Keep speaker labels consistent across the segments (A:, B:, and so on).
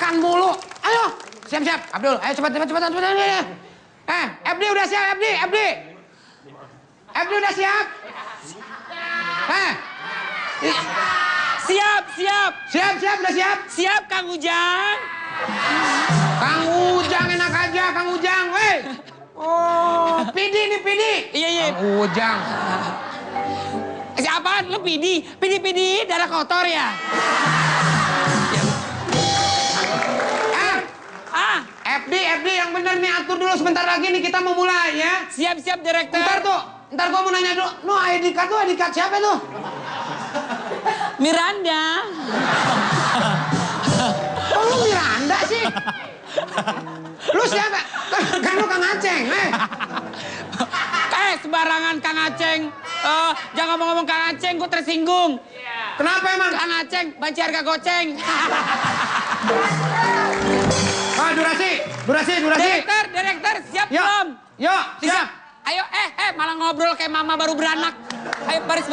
A: makan mulu. Ayo, siap-siap. Abdul, ayo cepat. Abdi udah siap, Abdi. Abdi udah siap?
B: Siap.
A: Siap, udah siap?
B: Siap, Kang Ujang.
A: Kang Ujang enak aja, Kang Ujang, weh. Oh, Pidi nih, Pidi.
B: Iya.
A: Kang Ujang.
B: Siapaan? Lu Pidi, darah kotor ya?
A: FD yang bener nih, atur dulu sebentar lagi nih kita mau mulai ya.
B: Siap, direktur.
A: Ntar gua mau nanya dulu. No, ID card siapa tuh?
B: Miranda.
A: Kok lu Miranda sih? Lu siapa? Kan lu Kang Aceng,
B: Sembarangan Kang Aceng. Jangan ngomong Kang Aceng, gua tersinggung.
A: Kenapa emang?
B: Kang Aceng, banci harga goceng.
A: Durasi.
B: Direktur, siap belum?
A: Yuk, siap.
B: Ayo, malah ngobrol kayak mama baru beranak. Ayo, baris.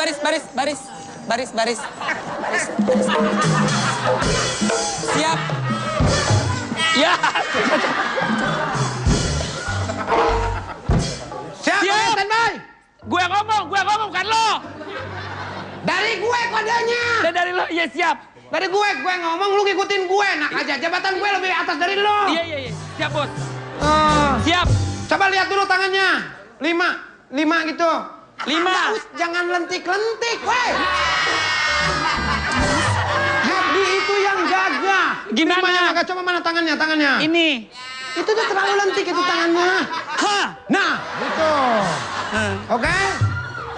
B: Siap. Ya.
A: Siap. Standby.
B: Gue ngomong bukan lo.
A: Dari gue kodenya.
B: Dari lo, iya siap.
A: Dari gue ngomong, lu ngikutin gue. Enak aja, jabatan gue lebih atas dari lo.
B: Iya. Siap, Bos. Siap.
A: Coba lihat dulu tangannya. 5 gitu.
B: 5.
A: Jangan lentik-lentik, weh. Abdi itu yang jaga.
B: Gimana?
A: Jaga. Coba mana tangannya?
B: Ini.
A: Itu tuh terlalu lentik itu tangannya.
B: Hah?
A: Nah, itu.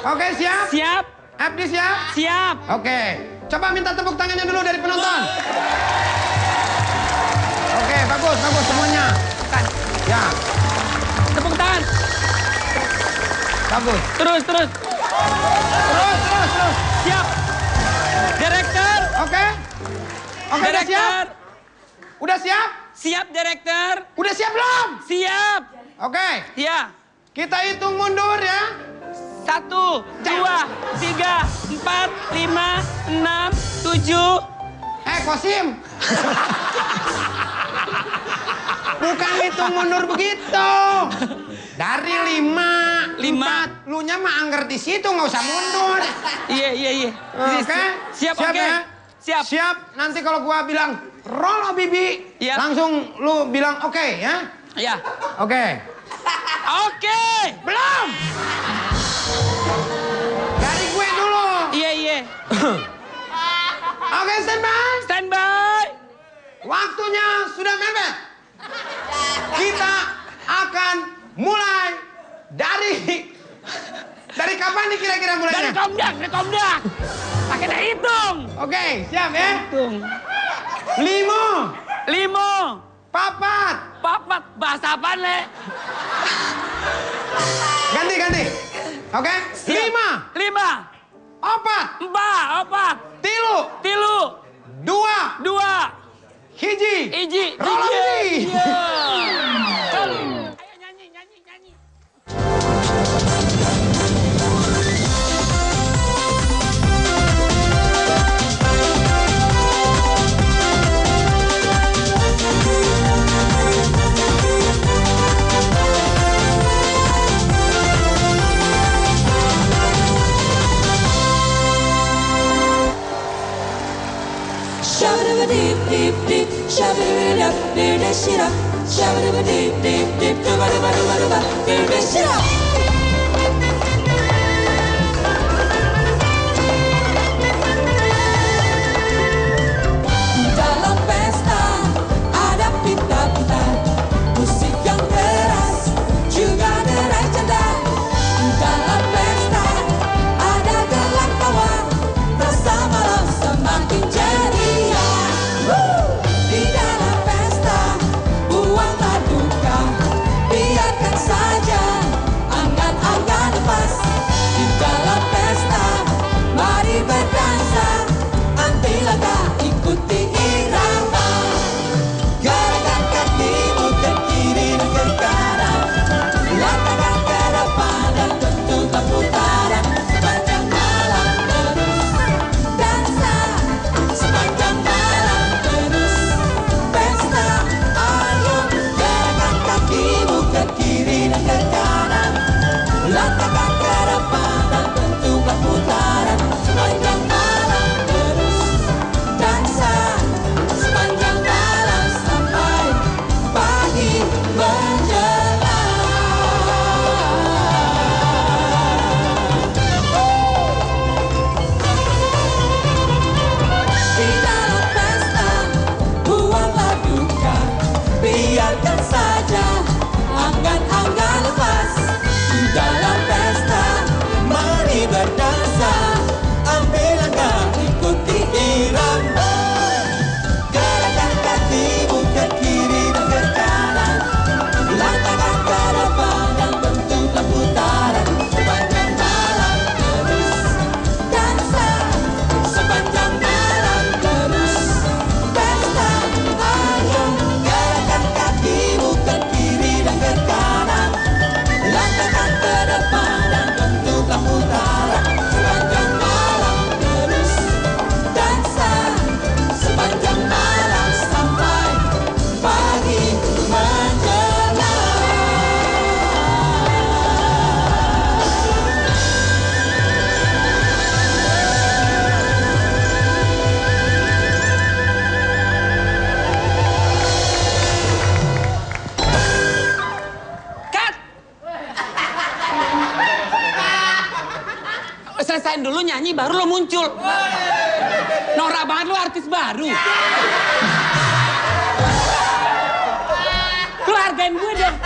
A: Oke, siap?
B: Siap.
A: Abdi siap?
B: Siap.
A: Oke. Coba minta tepuk tangannya dulu dari penonton. Oke, bagus semuanya. Ya.
B: Tepuk tangan.
A: Bagus.
B: Terus.
A: Terus.
B: Siap. Direktur.
A: Oke, udah siap? Udah siap?
B: Siap, direktur.
A: Udah siap belum?
B: Siap.
A: Oke.
B: Ya.
A: Kita hitung mundur ya.
B: 1, 2, 3, 4, 5, 6, 7.
A: Kosim. Bukan hitung mundur begitu. Dari 5. Lu nya mah angger di situ, nggak usah mundur.
B: Iya.
A: Oke?
B: Siap, oke.
A: Ya? Siap. Nanti kalau gua bilang roll Bibi, langsung lu bilang oke ya?
B: Iya.
A: Oke. Belum. Dari gue dulu.
B: Iya.
A: Oke,
B: Standby.
A: Waktunya sudah mepet. Kita akan mulai dari kapan nih kira-kira mulainya?
B: Dari komdak. Pakai dah hitung.
A: Oke, siap ya?
B: Hitung.
A: 5. Papat.
B: Bahasa apaan, Le?
A: Ganti. Oke? 5. Opat.
B: 4. Tilu.
A: 2. Hiji. Roll Bibi.
B: Ayo nyanyi.
C: Shabba-dabba-deep, shabba-dabba-dub, dee-da-shida. Shabba-dabba-deep, dubba-dubba-dubba-dubba, dee-da-shida. Dalam pesta ada pita-pita, musik yang keras juga derai canda. Dalam pesta ada gelak tawa, rasa malam semakin ceria. Di dalam pesta buanglah duka, biarkan saja hangat
B: selesain dulu nyanyi, baru lo muncul. Norak banget lo artis baru. Lo hargain gue dong.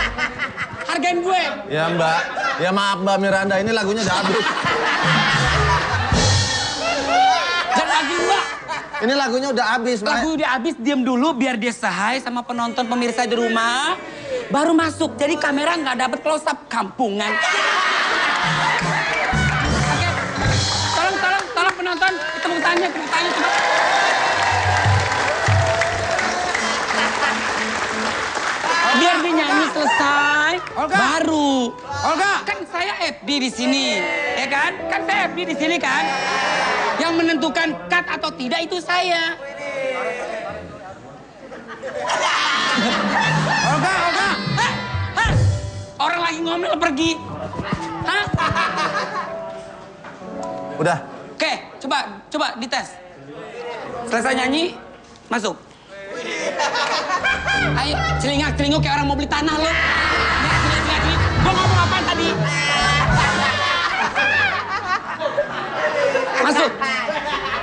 B: Hargain gue.
D: Ya Mbak, ya maaf Mbak Miranda, ini lagunya udah habis.
B: Jangan lagi Mbak.
D: Ini lagunya udah habis, Mbak.
B: Lagu udah habis, diem dulu biar dia sahai sama penonton pemirsa di rumah. Baru masuk, jadi kamera nggak dapet close up kampungan. Oke, tolong penonton, tepuk tangannya coba. Biar dia nyanyi selesai,
A: Olga.
B: baru.
A: Olga.
B: Kan saya FD di sini, ya kan? Kan saya FD di sini kan? Yang menentukan cut atau tidak itu saya.
A: Olga.
B: Hah? Orang lagi ngomel pergi. Hah?
D: Udah.
B: Oke, coba dites. Selesai nyanyi, masuk. Ayo, celingak-celinguk kayak orang mau beli tanah lo. Celingak. Gua ngomong apa tadi?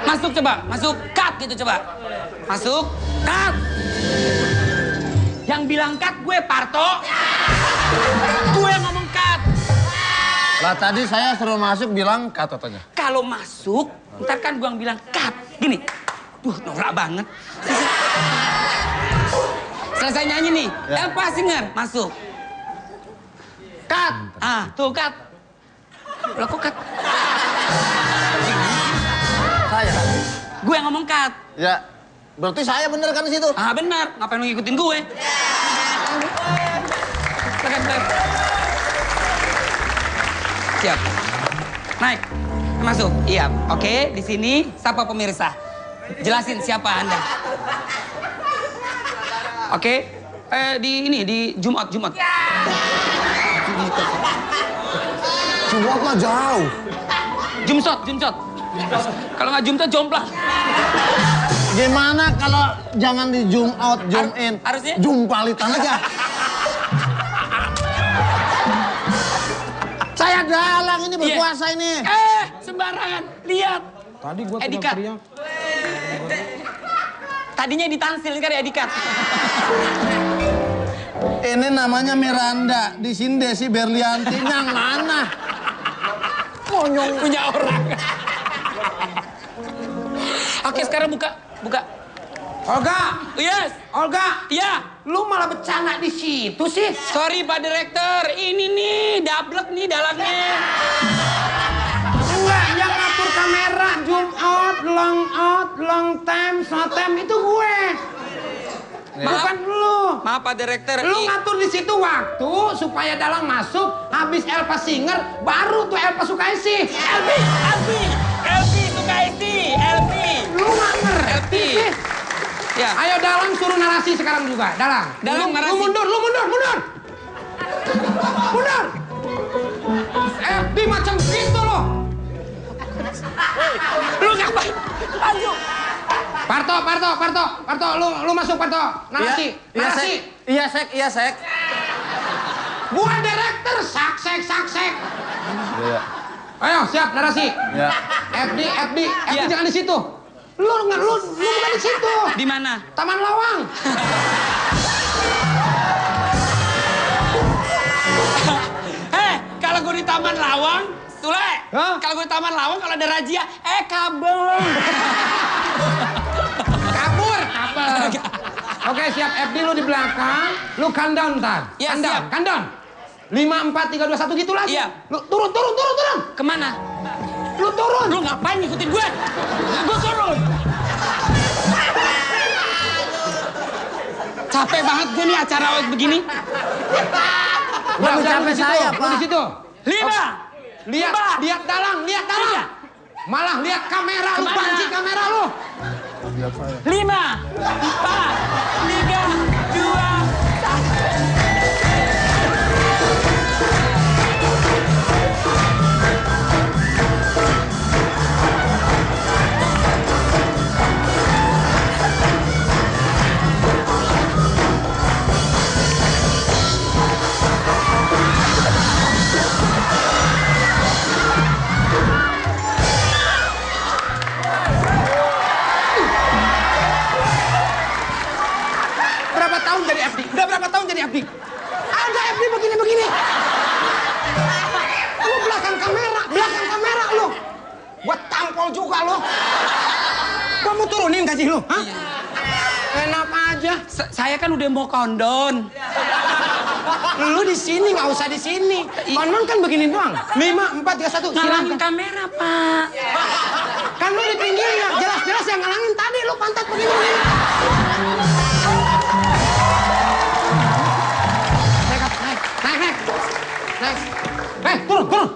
B: Masuk coba. Masuk, cut gitu coba. Masuk, cut. Yang bilang cut gue, Parto. Gue yang ngomong cut.
D: Lah tadi saya suruh masuk bilang cut katanya.
B: Kalau masuk, ntar kan gue yang bilang cut. Gini. Duh, norak banget. Selesai nyanyi nih.
D: Ya.
B: Elpa Singer, masuk. Cut. Tuh cut. Lah kok cut?
D: Saya.
B: Gue yang ngomong cut.
D: Ya, berarti saya bener kan di situ?
B: Benar. Ngapain lu ngikutin gue? Silakan. Siap. Naik. Masuk. Iya. Oke, di sini sapa pemirsa. Jelasin siapa Anda. Oke. Di Jumat.
D: Jumat mah jauh.
B: Jumsot. Kalau nggak jumsot jomplang.
D: Gimana kalau jangan di zoom out, zoom in?
B: Harusnya?
D: Jumpalitan aja. Saya dalang ini berkuasa ini.
B: Sembarangan. Lihat.
A: Tadi gua
B: Edikat.
A: teriak.
B: Tadinya ditansil, kan ya Edikat.
D: Ini namanya Miranda, di sini Desi Berlianti. Yang mana?
B: Monyong punya orang. Oke, sekarang buka.
A: Olga.
B: Yes.
A: Olga.
B: Iya.
A: Lu malah bercanda di situ sih.
B: Sorry Pak Direktur, ini nih dablek nih dalangnya.
A: Enggak, yang ngatur kamera, zoom out, long time, short time itu gue. Bukan lu.
B: Maaf Pak Direktur.
A: Lu ngatur di situ waktu supaya dalang masuk, habis Elpa Singer, baru tuh Elpa Sukaisi.
B: Elvi Sukaisi.
A: Lu nggak ngerti sih.
B: Ya.
A: Ayo dalang suruh narasi sekarang juga, dalang.
B: Dalang narasi.
A: Lu mundur. Mundur. FD macam gitu loh.
B: Lu ngapain? Maju.
A: Parto, lu masuk Parto. Narasi.
D: Iya, Sek.
A: Gua direktur, saksek.
D: Iya.
A: Ayo, siap narasi.
D: Ya.
A: FD
B: Iya.
A: jangan di situ. Lu bukan di situ.
B: Di mana?
A: Taman Lawang.
B: Kalau gue di Taman Lawang, Sule.
A: Hah?
B: Kalau gue di Taman Lawang, kalau ada razia, kabel.
A: Kabur. Oke, siap. FD lu di belakang, lu countdown ntar.
B: Ya, siap.
A: Countdown. 5, 4, 3, 2, 1 gitu lagi.
B: Iya.
A: Lu turun.
B: Kemana?
A: Lu turun.
B: Lu ngapain ngikutin gue? Gue turun. Capek banget gue nih acara begini.
A: Udah,
D: capek
A: lu di situ.
D: saya,
A: Lu
D: Pak.
A: di situ.
B: 5.
A: Lihat dalang. Malah lihat kamera, lu
B: Kemana?
A: banci kamera lu.
B: 5, 4, 3, 2, 1.
A: berapa tahun jadi FD? Udah berapa tahun jadi FD? Ada FD begini-begini. Lu belakang kamera lu. Gua tampol juga lu. Gua mau turunin gaji lu, hah? Enak aja.
B: Saya kan udah mau kondon.
A: Lu di sini, nggak usah di sini. Kondon kan begini doang. 5, 4, 3, 1,
B: Ngalangin
A: silakan.
B: kamera, Pak.
A: Kan lu di pinggirnya, jelas-jelas yang ngalangin tadi lu pantat begini. Naik. Turun.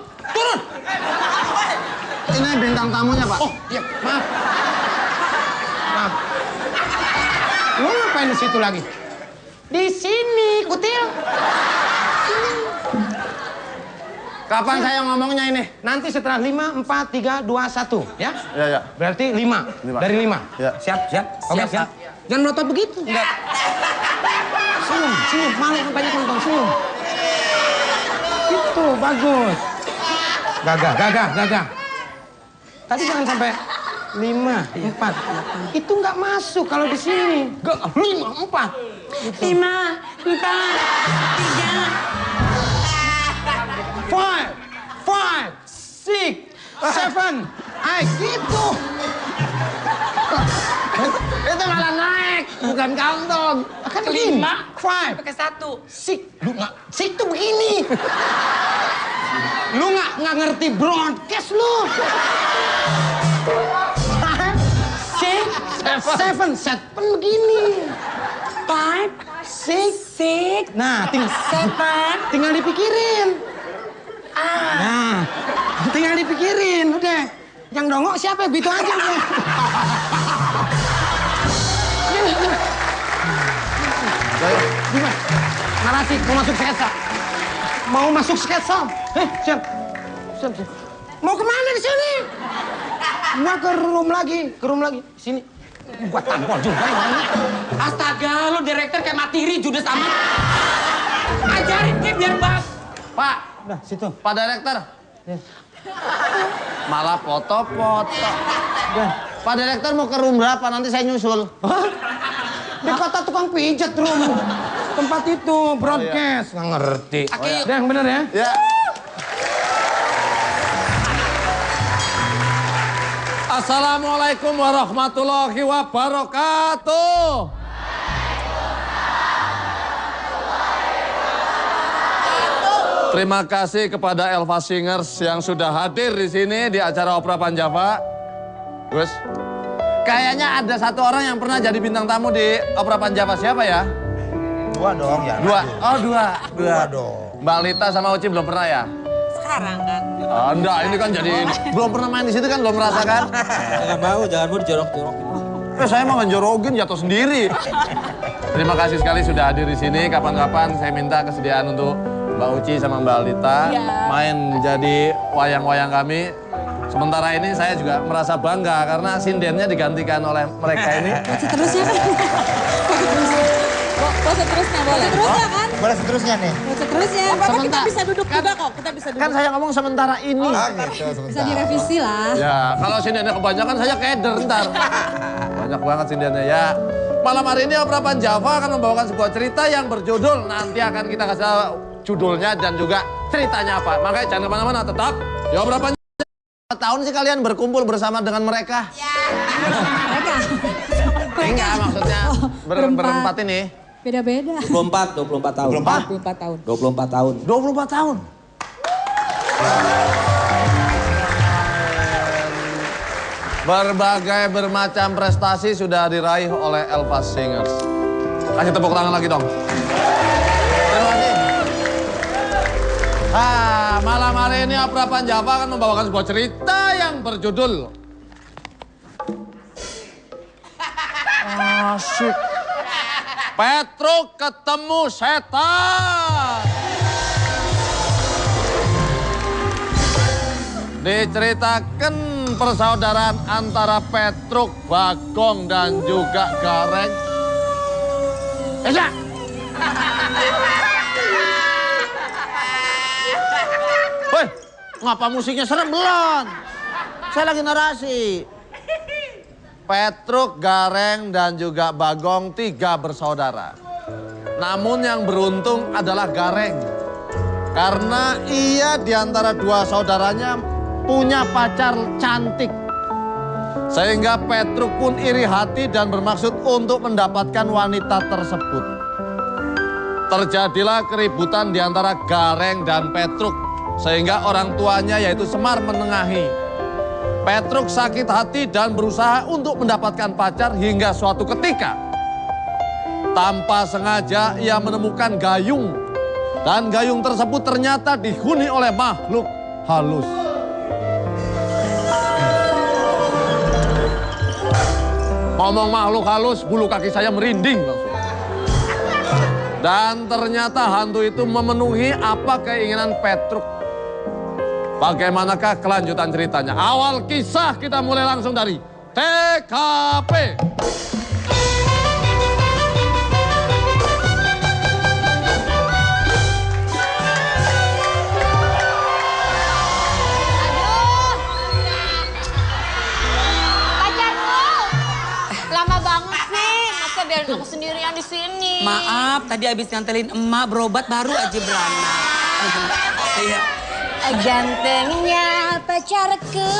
D: Ini bintang tamunya, Pak.
A: Oh, iya, maaf. Lu ngapain di situ lagi? Di sini, Kutil.
D: Kapan saya ngomongnya ini?
A: Nanti setelah 5, 4, 3, 2, 1, ya?
D: Ya.
A: Berarti 5. Dari 5.
D: Ya.
A: Siap. Oke, siap. Jangan melotot begitu. Enggak. Senyum. Malah yang banyak nonton, senyum. Itu, bagus. Gagah. Tadi jangan sampai 5, 4. Itu nggak masuk kalau di sini. 5, 4.
B: 5, 4, 3.
A: 5, 6, 7, 8. Gitu. Itu malah naik, bukan countdown. Kan 5, 5,
B: Pakai 1.
A: 6. Lu nggak, 6 tuh begini. Lu nggak ngerti broadcast lu. 5, 6, 7 begini.
B: 5, 6.
A: Nah, tinggal dipikirin. Nah, tinggal dipikirin, udah. Yang dongok siapa? Gitu aja udah. Gimana? Narasi, mau masuk sketsa. Siap. Mau kemana di sini? Gua ke room lagi. Sini. Gua tampol juga ini.
B: Astaga, lu direktur kayak matiri judes amat. Ajarin kayak biar bas.
D: Pak,
A: Udah, situ.
D: Pak Direktur.
A: Ya.
D: Malah foto-foto.
A: Udah.
D: Pak Direktur mau ke room berapa? Nanti saya nyusul.
A: Di kota tukang pijat room. Tempat itu, broadcast. Nggak ngerti.
B: Oke, yuk.
A: Udah, yang bener ya.
D: Ya. Assalamualaikum warahmatullahi wabarakatuh. Terima kasih kepada Elva Singers yang sudah hadir di sini di acara Opera Panjava. Gus, kayaknya ada satu orang yang pernah jadi bintang tamu di Opera Panjava. Siapa ya?
E: Dua dong ya.
D: Dua. Oh, dua.
E: Dong.
D: Mbak Lita sama Uci belum pernah ya?
F: Sekarang kan.
D: Enggak, ini kan jadi belum pernah main di situ kan, belum merasakan.
E: Jangan mau dijorok-jorokin.
D: Saya mau ngejorokin jatuh sendiri. Terima kasih sekali sudah hadir di sini. Kapan-kapan saya minta kesediaan untuk Mbak Uci sama Mbak Lita main jadi wayang-wayang kami. Sementara ini saya juga merasa bangga karena sindennya digantikan oleh mereka ini.
F: Seterusnya kan. Seterusnya boleh. Seterusnya kan.
E: Boleh seterusnya nih.
F: Seterusnya. Apa kita bisa duduk juga kok. Kita bisa duduk.
D: Kan saya ngomong sementara ini.
F: Bisa direvisi lah.
D: Ya, kalau sindennya kebanyakan saya keder ntar. Banyak banget sindennya ya. Malam hari ini Opera Panjava akan membawakan sebuah cerita yang berjudul. Nanti akan kita kasih tahu judulnya dan juga ceritanya apa. Makanya jangan kemana-mana, tetap di Opera Panjava. Tahun sih kalian berkumpul bersama dengan mereka?
F: Ya.
D: Enggak, maksudnya berempat ini.
F: Beda-beda.
E: 24 tahun.
F: 24 tahun.
E: 24 tahun.
D: 24 tahun. Berbagai bermacam prestasi sudah diraih oleh Elva Singers. Kasih tepuk tangan lagi dong. Terima kasih. Malam hari ini Opera Panjava akan membawakan sebuah cerita yang berjudul Asyik. Petruk ketemu setan. Diceritakan persaudaraan antara Petruk, Bagong, dan juga Gareng. Esa! Woi, ngapa musiknya serem belum? Saya lagi narasi. Petruk, Gareng, dan juga Bagong, 3 bersaudara. Namun yang beruntung adalah Gareng. Karena ia di antara dua saudaranya punya pacar cantik. Sehingga Petruk pun iri hati dan bermaksud untuk mendapatkan wanita tersebut. Terjadilah keributan di antara Gareng dan Petruk. Sehingga orang tuanya yaitu Semar menengahi. Petruk sakit hati dan berusaha untuk mendapatkan pacar hingga suatu ketika. Tanpa sengaja ia menemukan gayung. Dan gayung tersebut ternyata dihuni oleh makhluk halus. Ngomong makhluk halus, bulu kaki saya merinding langsung. Dan ternyata hantu itu memenuhi apa keinginan Petruk. Bagaimanakah kelanjutan ceritanya? Awal kisah kita mulai langsung dari TKP.
G: Biarin aku sendirian di sini.
B: Maaf, tadi habis ngantelin emak berobat baru aja beranak. Iya.
G: Gantengnya pacarku.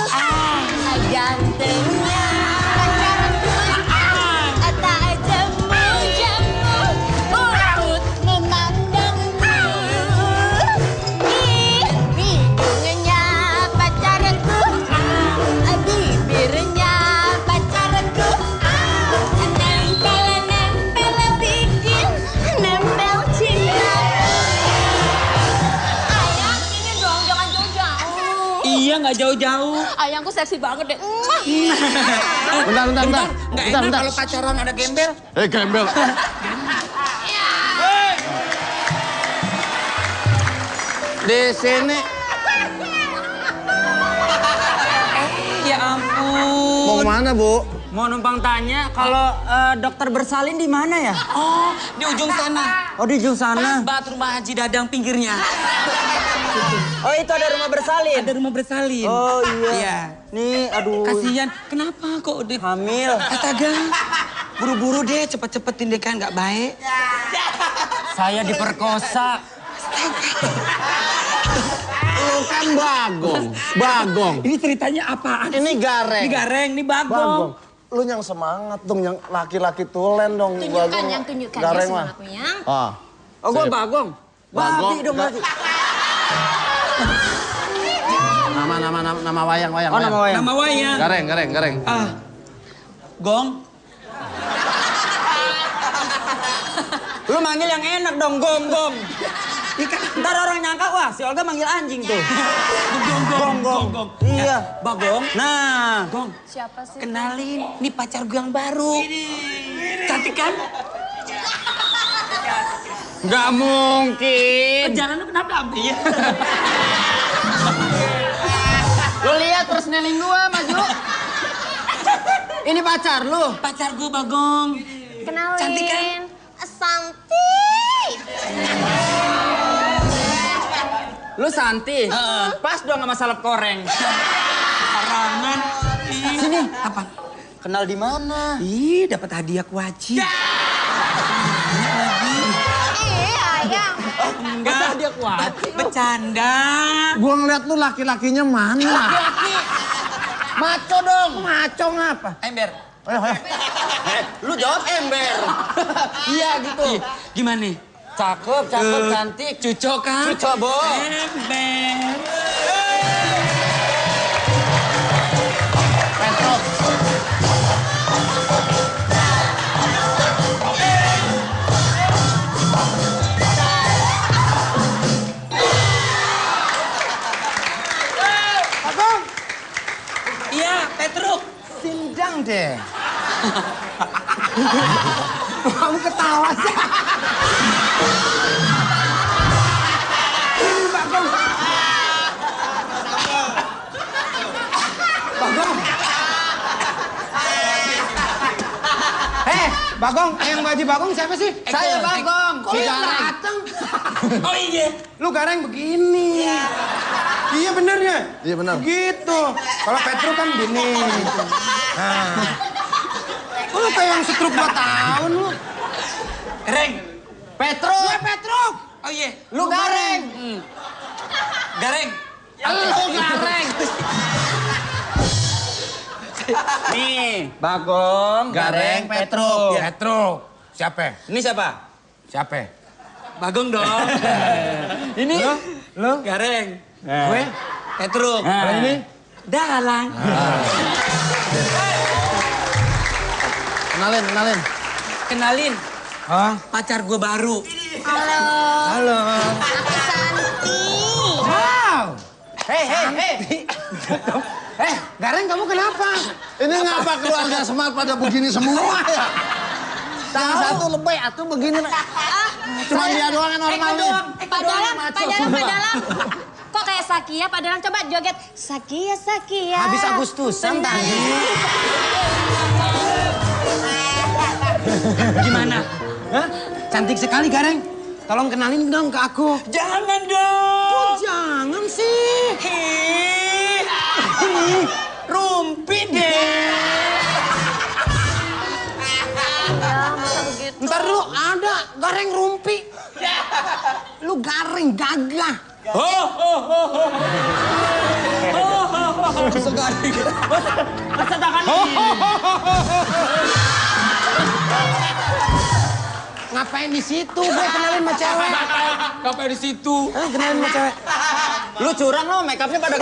G: Gantengnya pacarku. Tak jamu-jamu untuk memandangmu. Hidungnya pacarku. Bibirnya pacarku.
B: Iya, nggak jauh-jauh.
G: Ayangku seksi banget deh.
D: Bentar.
B: Nggak enak kalau pacaran ada gembel.
D: Gembel.
A: Di sini.
B: Ya ampun.
A: Mau kemana, Bu?
H: Mau numpang tanya, kalau dokter bersalin di mana ya?
B: Oh, di ujung sana.
H: Oh, di ujung sana.
B: Pas rumah Haji Dadang pinggirnya.
H: Oh, itu ada rumah bersalin?
B: Ada rumah bersalin.
H: Oh, iya.
B: Iya.
H: Nih, aduh.
B: Kasihan. Kenapa kok udah
H: Hamil.
B: astaga. Buru-buru deh, cepet-cepetin deh kan nggak baik.
H: Saya diperkosa.
D: Lu kan Bagong.
B: Ini ceritanya apaan?
D: Ini Gareng.
B: Ini Gareng, ini Bagong.
D: Lu yang semangat dong, yang laki-laki tulen dong.
G: Tunjukkan yang tunjukkan
D: Gareng
G: ya
D: mah.
G: semangatnya.
D: Ah.
H: Oh, gua
D: Sip.
H: Bagong.
D: Bagong.
H: Babi dong, berarti.
D: Nama wayang.
H: Oh, nama wayang.
B: Nama wayang.
D: Gareng.
B: Gong.
H: Lu manggil yang enak dong, gong. Ntar orang nyangka, wah si Olga manggil anjing tuh.
B: Gong.
H: Iya.
B: Bagong.
H: Nah.
B: Gong.
G: Siapa sih?
B: Kenalin, ini pacar gue yang baru. Cantik kan?
A: Nggak mungkin.
B: Jalan lu kenapa? Iya.
A: Lu lihat persneling gua maju. Ini pacar lu.
B: Pacar gue Bagong.
G: Kenalin.
B: Cantik kan?
G: Santi.
H: Lu Santi. Pas dong sama salep koreng.
B: Karangan.
H: Sini.
B: Apa?
H: Kenal di mana?
B: Ih, dapat hadiah wajib.
G: Ayang.
B: Enggak, dia kuat. Bercanda.
A: Gua ngeliat lu laki-lakinya mana?
H: Maco dong.
A: Maco ngapa?
B: Ember.
A: Ayo.
H: Lu jawab ember. Iya gitu.
B: Gimana nih?
H: Cakep, cantik.
B: Cucok kan?
H: Cucok, Bo.
B: Ember.
D: Petruk.
A: Bagong,
B: Iya, Petruk.
A: sindang deh. Kamu ketawa sih. Ini Bagong. Bagong, yang baju Bagong siapa sih?
H: Saya Bagong.
A: Kok lu dateng?
B: Oh iya.
A: Lu Gareng begini. Iya bener ya?
D: Iya, bener.
A: Gitu. Kalau Petruk kan gini. Nah. Lu kayak yang setruk 2 tahun lu.
B: Reng,
H: Petruk.
A: Ya Petruk.
B: Oh iya.
H: Lu Gareng.
B: Gareng.
A: Lu Gareng.
H: Nih, Bagong, Gareng, Petruk.
A: Petruk. Siapa?
H: Ini siapa?
A: Siapa?
B: Bagong dong.
H: Ini
A: Lu?
B: Gareng.
A: Gue?
B: Petruk.
A: Kalau ini?
B: Dalang.
D: Kenalin.
B: Kenalin.
A: Oh.
B: Pacar gue baru.
G: Halo.
A: Halo.
G: Aku Santi.
A: Wow.
H: Hei.
A: Gareng kamu kenapa?
D: Ini ngapa keluarga Semar pada begini semua ya? Salah satu lebay atuh begini. Cuma dia doang yang normal nih.
G: Pak Dalang. Kok kayak Sakia, Pak Dalang coba joget. Sakia.
A: Habis Agustusan tadi.
B: Gimana?
A: Hah? Cantik sekali Gareng. Tolong kenalin dong ke aku.
B: Jangan dong.
A: Oh, jangan sih.
B: Rumpi deh.
G: Ya, masa begitu?
A: Ntar lu ada Gareng rumpi. Lu Gareng gagah.
H: masa tangan
A: Ngapain di situ? Gue kenalin sama cewek.
B: Ngapain di situ?
A: Kenalin sama cewek.
H: Lu curang lo, make upnya pada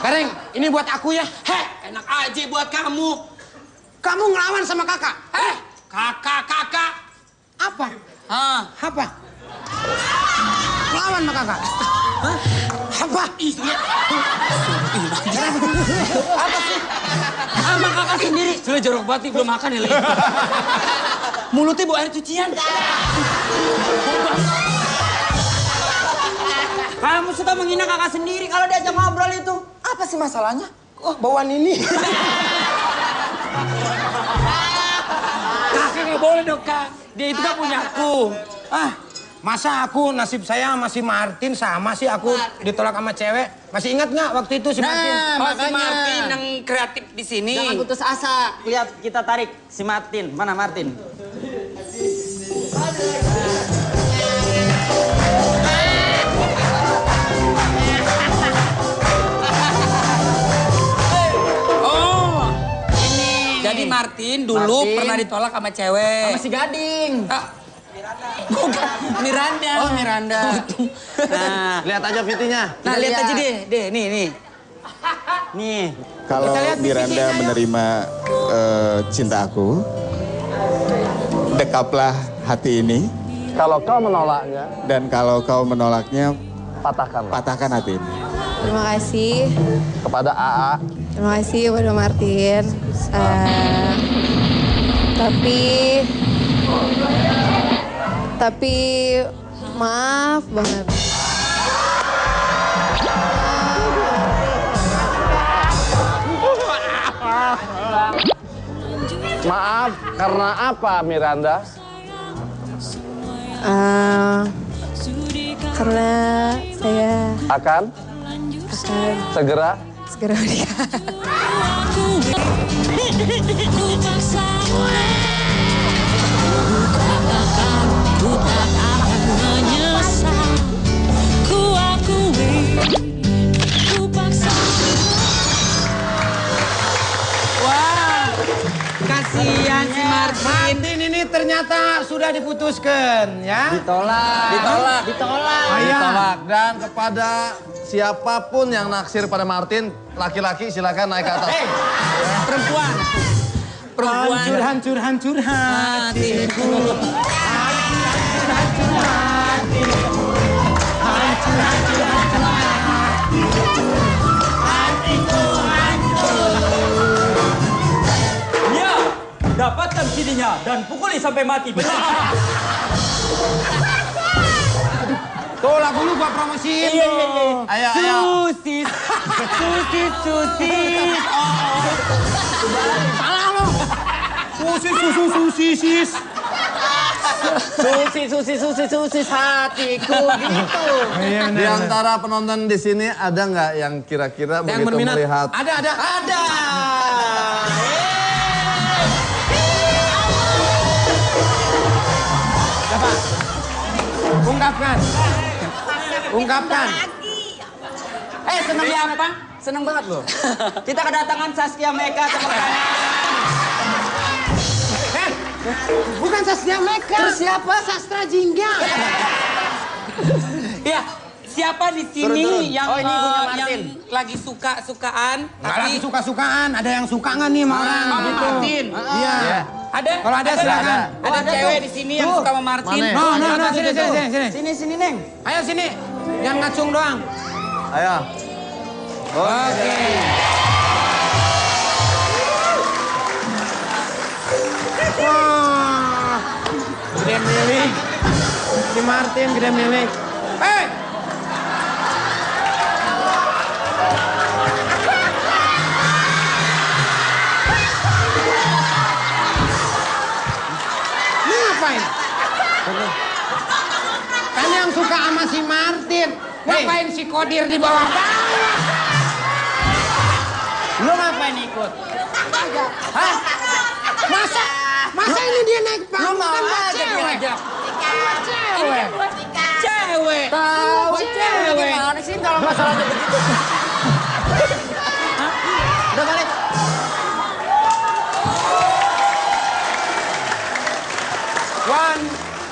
A: Gareng, ini buat aku ya.
B: Heh, enak aja buat kamu.
A: Kamu ngelawan sama kakak.
B: Kakak.
A: Apa?
B: Hah?
A: Apa? Ngelawan sama kakak. Hah? Apa?
B: Iya. Apa sih? Sama kakak sendiri. Sudah jorok banget nih, belum makan ya, Le. Mulutnya bau air cucian.
H: Kamu suka menghina kakak sendiri kalau diajak ngobrol itu.
A: Apa sih masalahnya? Oh, bauan ini.
B: Kakak nggak boleh dong, Kak. Dia itu kan punya aku.
A: Masa aku nasib saya masih Martin sama sih aku ditolak sama cewek. Masih ingat nggak waktu itu si Martin?
B: Oh, si Martin yang kreatif di sini.
H: Jangan putus asa. Lihat kita tarik si Martin. Mana Martin?
B: Oh, ini. Jadi Martin dulu pernah ditolak sama cewek.
H: Sama si Gading.
B: Bukan, Miranda.
H: Oh, Miranda. Nah,
D: Lihat aja VT-nya.
B: Nah, lihat aja deh, nih.
H: nih.
I: Kalau Miranda menerima cinta aku, dekaplah hati ini.
D: Kalau kau menolaknya,
I: Dan kalau kau menolaknya,
D: patahkan
I: hati ini.
F: Terima kasih.
D: kepada AA.
F: Terima kasih kepada Martin. Tapi maaf banget.
D: Maaf, karena apa Miranda?
F: Karena saya
D: Akan segera
F: menikah.
B: Wah, kasihan si Martin.
A: Martin ini ternyata sudah diputuskan ya.
D: ditolak.
A: Oh, iya.
D: Ditolak. Dan kepada siapapun yang naksir pada Martin, laki-laki silakan naik ke atas.
B: Perempuan.
A: Hancur
B: Hatiku.
H: Ya, dapatkan CD-nya dan pukuli sampai mati. Benar.
A: Tuh lagu lu gua promosiin.
H: Iya.
D: Ayo.
B: Susis.
A: Salah lo. Susis.
H: Susis hatiku gitu.
D: Di antara penonton di sini ada nggak yang kira-kira
A: Yang
D: begitu
A: berminat.
D: melihat
A: Ada. ungkapkan. Ungkapkan.
H: Seneng banget. Seneng banget loh. Kita kedatangan Saskia Meka tepuk tangan.
A: Bukan Saskia Meka.
H: Terus siapa?
A: Sastra Jingga.
B: Ya, siapa di sini
H: Turun.
B: yang
H: Oh, ini ibunya
B: yang
H: Martin.
B: lagi suka-sukaan?
A: Nggak lagi suka-sukaan. Ada yang suka nggak nih sama orang?
B: Sama
A: Gitu.
B: Martin.
A: Iya.
B: Ada?
A: Kalau ada silakan.
B: Ada
H: ada
B: cewek
H: tuh.
B: di sini yang
H: Tuh.
B: suka sama Martin.
D: Mana?
A: No, sini.
H: Sini, Neng.
A: Ayo sini. Yang ngacung doang.
D: Ayo.
A: Oke. Wah. Gede milik. Si Martin gede milik. Hei. Ini ngapain? Kan yang suka sama si Martin. Ngapain si Kodir di bawah-bawah? Lu ngapain ikut? Hah? Masa ini dia naik panggung kan buat cewek? Cewek.
B: Cewek.
A: Tahu cewek.
H: Gimana sih kalau masalahnya begitu? Udah balik.
A: One,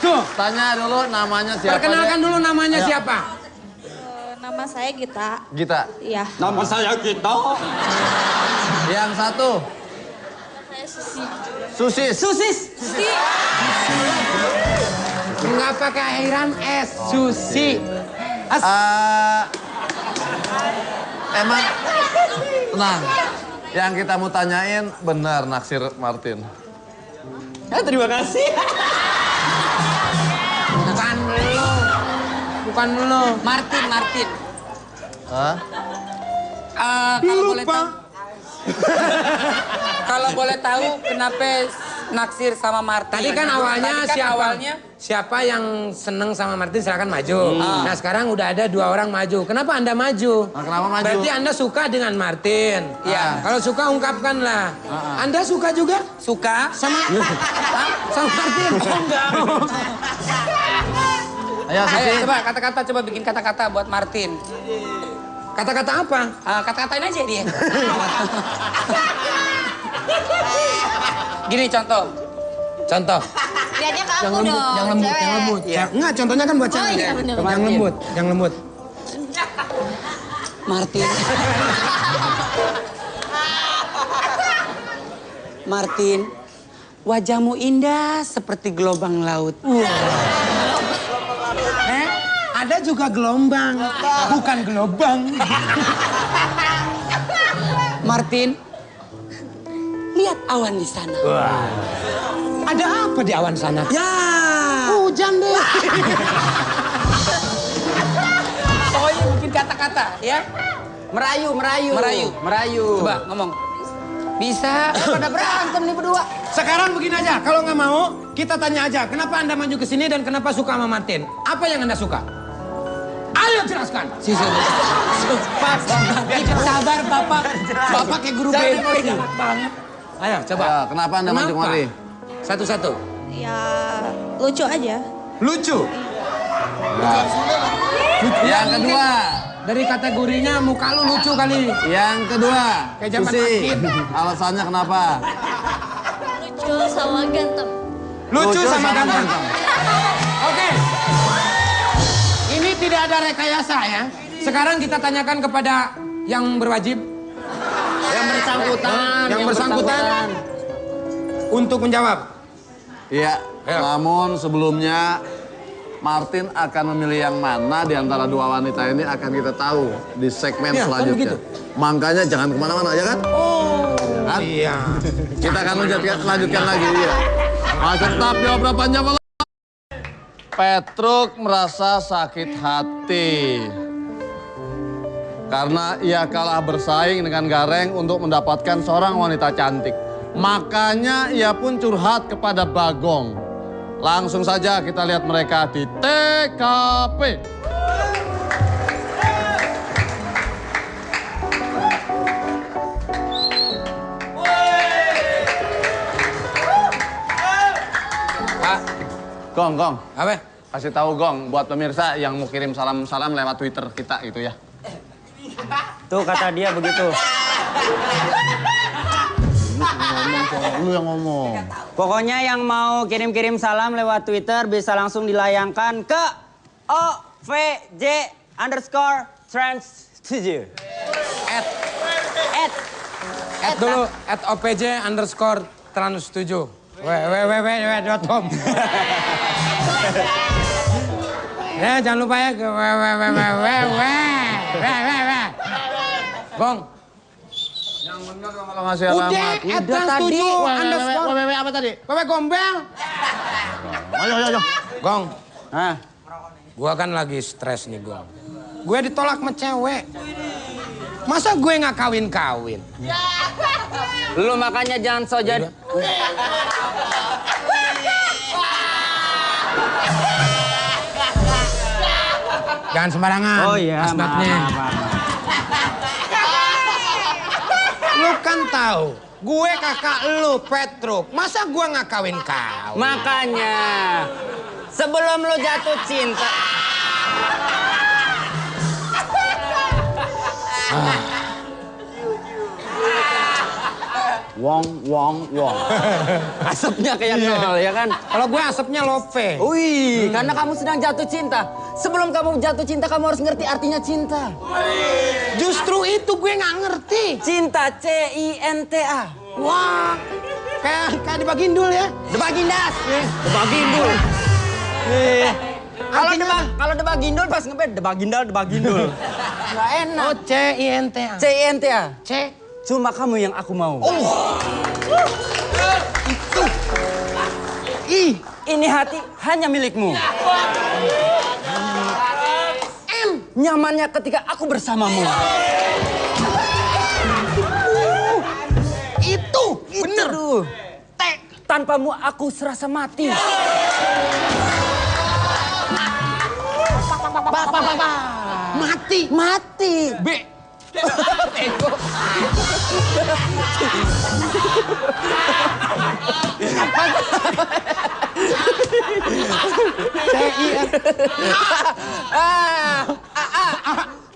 A: two.
D: Tanya dulu namanya siapa?
A: Perkenalkan dulu namanya siapa?
F: Nama saya Gita.
D: Gita.
F: Iya.
H: Nama saya Gita.
D: Yang satu. Susis.
H: Susis.
A: Enggak pakai akhiran S. Susi.
D: Emang, tenang. Yang kita mau tanyain benar naksir Martin.
H: Terima kasih.
A: Bukan lu.
B: Martin.
D: Hah?
B: Kalau boleh tahu. Kalau boleh tahu kenapa naksir sama Martin?
A: Tadi kan awalnya
B: Tadi kan
A: siapa?
B: awalnya
A: Siapa yang seneng sama Martin silakan maju. Nah sekarang udah ada 2 orang maju. Kenapa Anda maju?
D: Nah, kenapa maju?
A: Berarti Anda suka dengan Martin.
B: Iya.
A: Kalau suka ungkapkanlah. Anda suka juga
B: suka
A: sama sama Martin? Oh, enggak.
D: Ayo, Susi.
B: Ayo coba kata-kata, coba bikin kata-kata buat Martin.
A: Kata-kata apa?
B: Kata-katain aja dia. Gini contoh.
G: Lihatnya ke aku dong.
A: Yang lembut,
G: cewek.
A: yang lembut. Enggak, contohnya kan buat
G: Oh
A: cewek.
G: iya bener.
A: Yang lembut, yang lembut.
B: Martin. Martin, wajahmu indah seperti gelombang laut.
A: Ada juga gelombang, bukan gelombang.
B: Martin, lihat awan di sana.
A: Ada apa di awan sana?
B: Ya.
A: Hujan deh.
B: Pokoknya bikin kata-kata, ya.
H: Merayu.
B: Coba ngomong. Bisa.
H: Pada berantem nih berdua.
A: Sekarang begini aja, kalau nggak mau, kita tanya aja. Kenapa Anda maju ke sini dan kenapa suka sama Martin? Apa yang Anda suka? Ayo jelaskan.
B: Sabar, Bapak.
A: Bapak kayak guru BK. Ayo, coba.
D: Ya, kenapa Anda maju kemari?
A: Satu-satu.
F: Ya lucu aja.
A: Lucu.
D: Yang kedua.
A: Dari kategorinya muka lu lucu kali.
D: Yang kedua.
A: Kayak zaman
D: Susi.
A: Martin.
D: Alasannya kenapa?
F: Lucu sama ganteng.
A: Lucu sama ganteng. Oke. Ini tidak ada rekayasa ya. Sekarang kita tanyakan kepada yang berwajib.
H: Yang bersangkutan.
A: Yang bersangkutan. Untuk menjawab.
D: Iya.
A: Ayo.
D: Namun sebelumnya Martin akan memilih yang mana di antara 2 wanita ini akan kita tahu di segmen
A: Iya, kan
D: selanjutnya.
A: begitu.
D: Makanya jangan kemana-mana ya kan? Kan?
A: Iya.
D: Kita akan lanjutkan lagi. Iya. Masih tetap di Obrolan Panjang Malam. Petruk merasa sakit hati karena ia kalah bersaing dengan Gareng untuk mendapatkan seorang wanita cantik. Makanya ia pun curhat kepada Bagong. Langsung saja kita lihat mereka di TKP.
B: Pak,
D: Gong.
A: Apa?
D: Kasih tahu Gong buat pemirsa yang mau kirim salam-salam lewat Twitter kita gitu ya.
H: Tuh kata dia begitu.
D: Lu yang ngomong.
H: Pokoknya yang mau kirim-kirim salam lewat Twitter bisa langsung dilayangkan ke OVJ_trans7.
A: At dulu, @OPJ_trans7. www.com. Ya, jangan lupa ya ke www. Gong.
D: Yang benar kalau ngasih alamat.
A: Udah tadi.
D: www apa tadi?
A: Gombel.
D: Ayo.
A: Gong,
H: Hah?
A: gua kan lagi stres nih, Gong. Gue ditolak sama cewek. Masa gue nggak kawin-kawin?
H: Lu makanya jangan so jadi.
A: Jangan sembarangan.
H: Oh iya,
A: asmatnya.
H: maaf.
A: Lu kan tahu, gue kakak lu Petruk. Masa gue nggak kawin-kawin?
H: Makanya sebelum lu jatuh cinta. Wong. Asapnya kayak nol ya kan?
A: Kalau gue asapnya lope.
H: Wih, karena kamu sedang jatuh cinta. Sebelum kamu jatuh cinta, kamu harus ngerti artinya cinta.
A: Justru itu gue nggak ngerti.
H: Cinta, C-I-N-T-A.
A: Wah, kayak di Bagindul ya.
H: Debagindas. Debagindul. Kalau debagindul pas ngeband debagindul. Nggak enak.
A: Oh, C-I-N-T-A.
H: C-I-N-T-A.
A: C.
H: Cuma kamu yang aku mau.
A: Itu.
H: Ini hati hanya milikmu.
A: M.
H: Nyamannya ketika aku bersamamu.
A: Itu. Bener.
H: Tuh. T. Tanpamu aku serasa mati. Mati.
A: B.
H: Ego.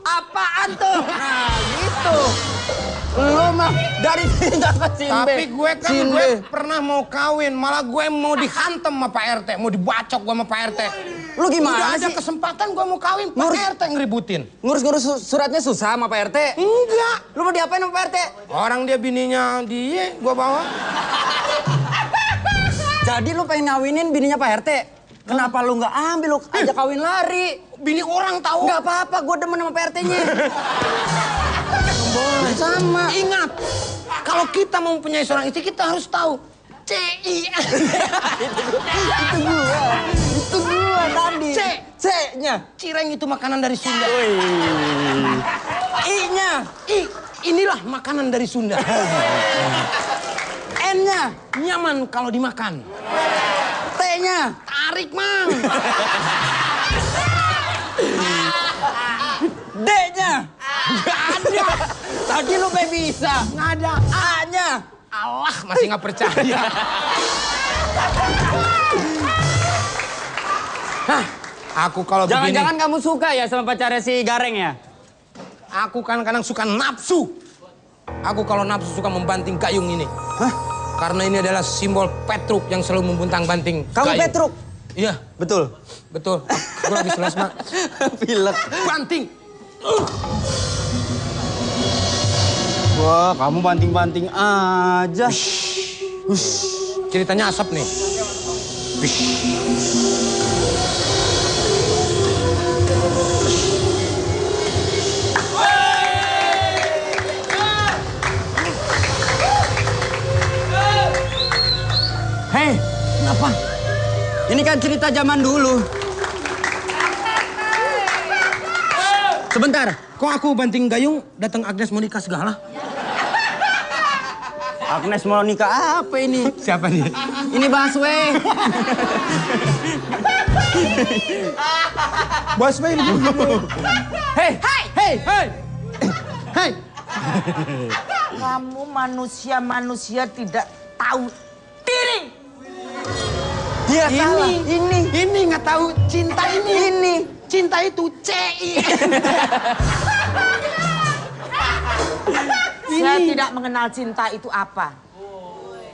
H: Apaan tuh? Nah, gitu. Lu mah dari cinta ke Simbe.
A: Tapi gue kan pernah mau kawin, malah gue mau dihantam sama Pak RT, mau dibacok gue sama Pak RT.
H: Lu gimana
A: Udah ada
H: sih?
A: kesempatan gue mau kawin, Pak RT ngeributin.
H: Ngurus-ngurus suratnya susah sama Pak RT?
A: Enggak.
H: Lu mau diapain sama Pak RT?
A: Orang dia bininya dia, gue bawa.
H: Jadi lu pengen ngawinin bininya Pak RT? Kenapa lu nggak ambil, lu ajak kawin lari?
A: Bini orang tahu.
H: Nggak apa-apa, gue demen sama Pak RT-nya. Sama.
A: Ingat, kalau kita mau mempunyai seorang istri, kita harus tahu. C-I.
H: Itu gua tadi. C-nya.
A: Cireng itu makanan dari Sunda.
H: I-nya.
A: Inilah makanan dari Sunda.
H: N-nya.
A: Nyaman kalau dimakan.
H: T-nya.
A: Tarik, Mang.
H: D-nya.
A: Nggak ada.
H: Tadi lu kayak bisa.
A: Nggak ada.
H: A-nya.
A: Allah, masih nggak percaya. Hah, aku kalau begini...
H: Jangan-jangan kamu suka ya sama pacarnya si Gareng ya?
A: Aku kadang-kadang suka nafsu. Aku kalau nafsu suka membanting gayung ini.
H: Hah?
A: Karena ini adalah simbol Petruk yang selalu membuntang-banting
H: Kamu
A: gayung.
H: Petruk?
A: Iya.
H: Betul.
A: Betul. Aku lagi selesma.
H: Pilek.
A: Banting.
H: Wah, kamu banting-banting aja.
A: Ceritanya asap nih.
H: Hei, kenapa? Ini kan cerita zaman dulu. Sebentar.
A: Kok aku banting gayung, datang Agnes mau nikah segala?
H: Agnes mau nikah apa ini?
A: Siapa nih?
H: Ini Baswe.
A: Baswe ini.
H: Hei, hei, hei.
A: Hei.
J: Kamu manusia-manusia tidak tahu diri.
H: Dia salah.
A: Ini nggak tahu cinta ini. Cinta itu CI.
J: Saya tidak mengenal cinta itu apa.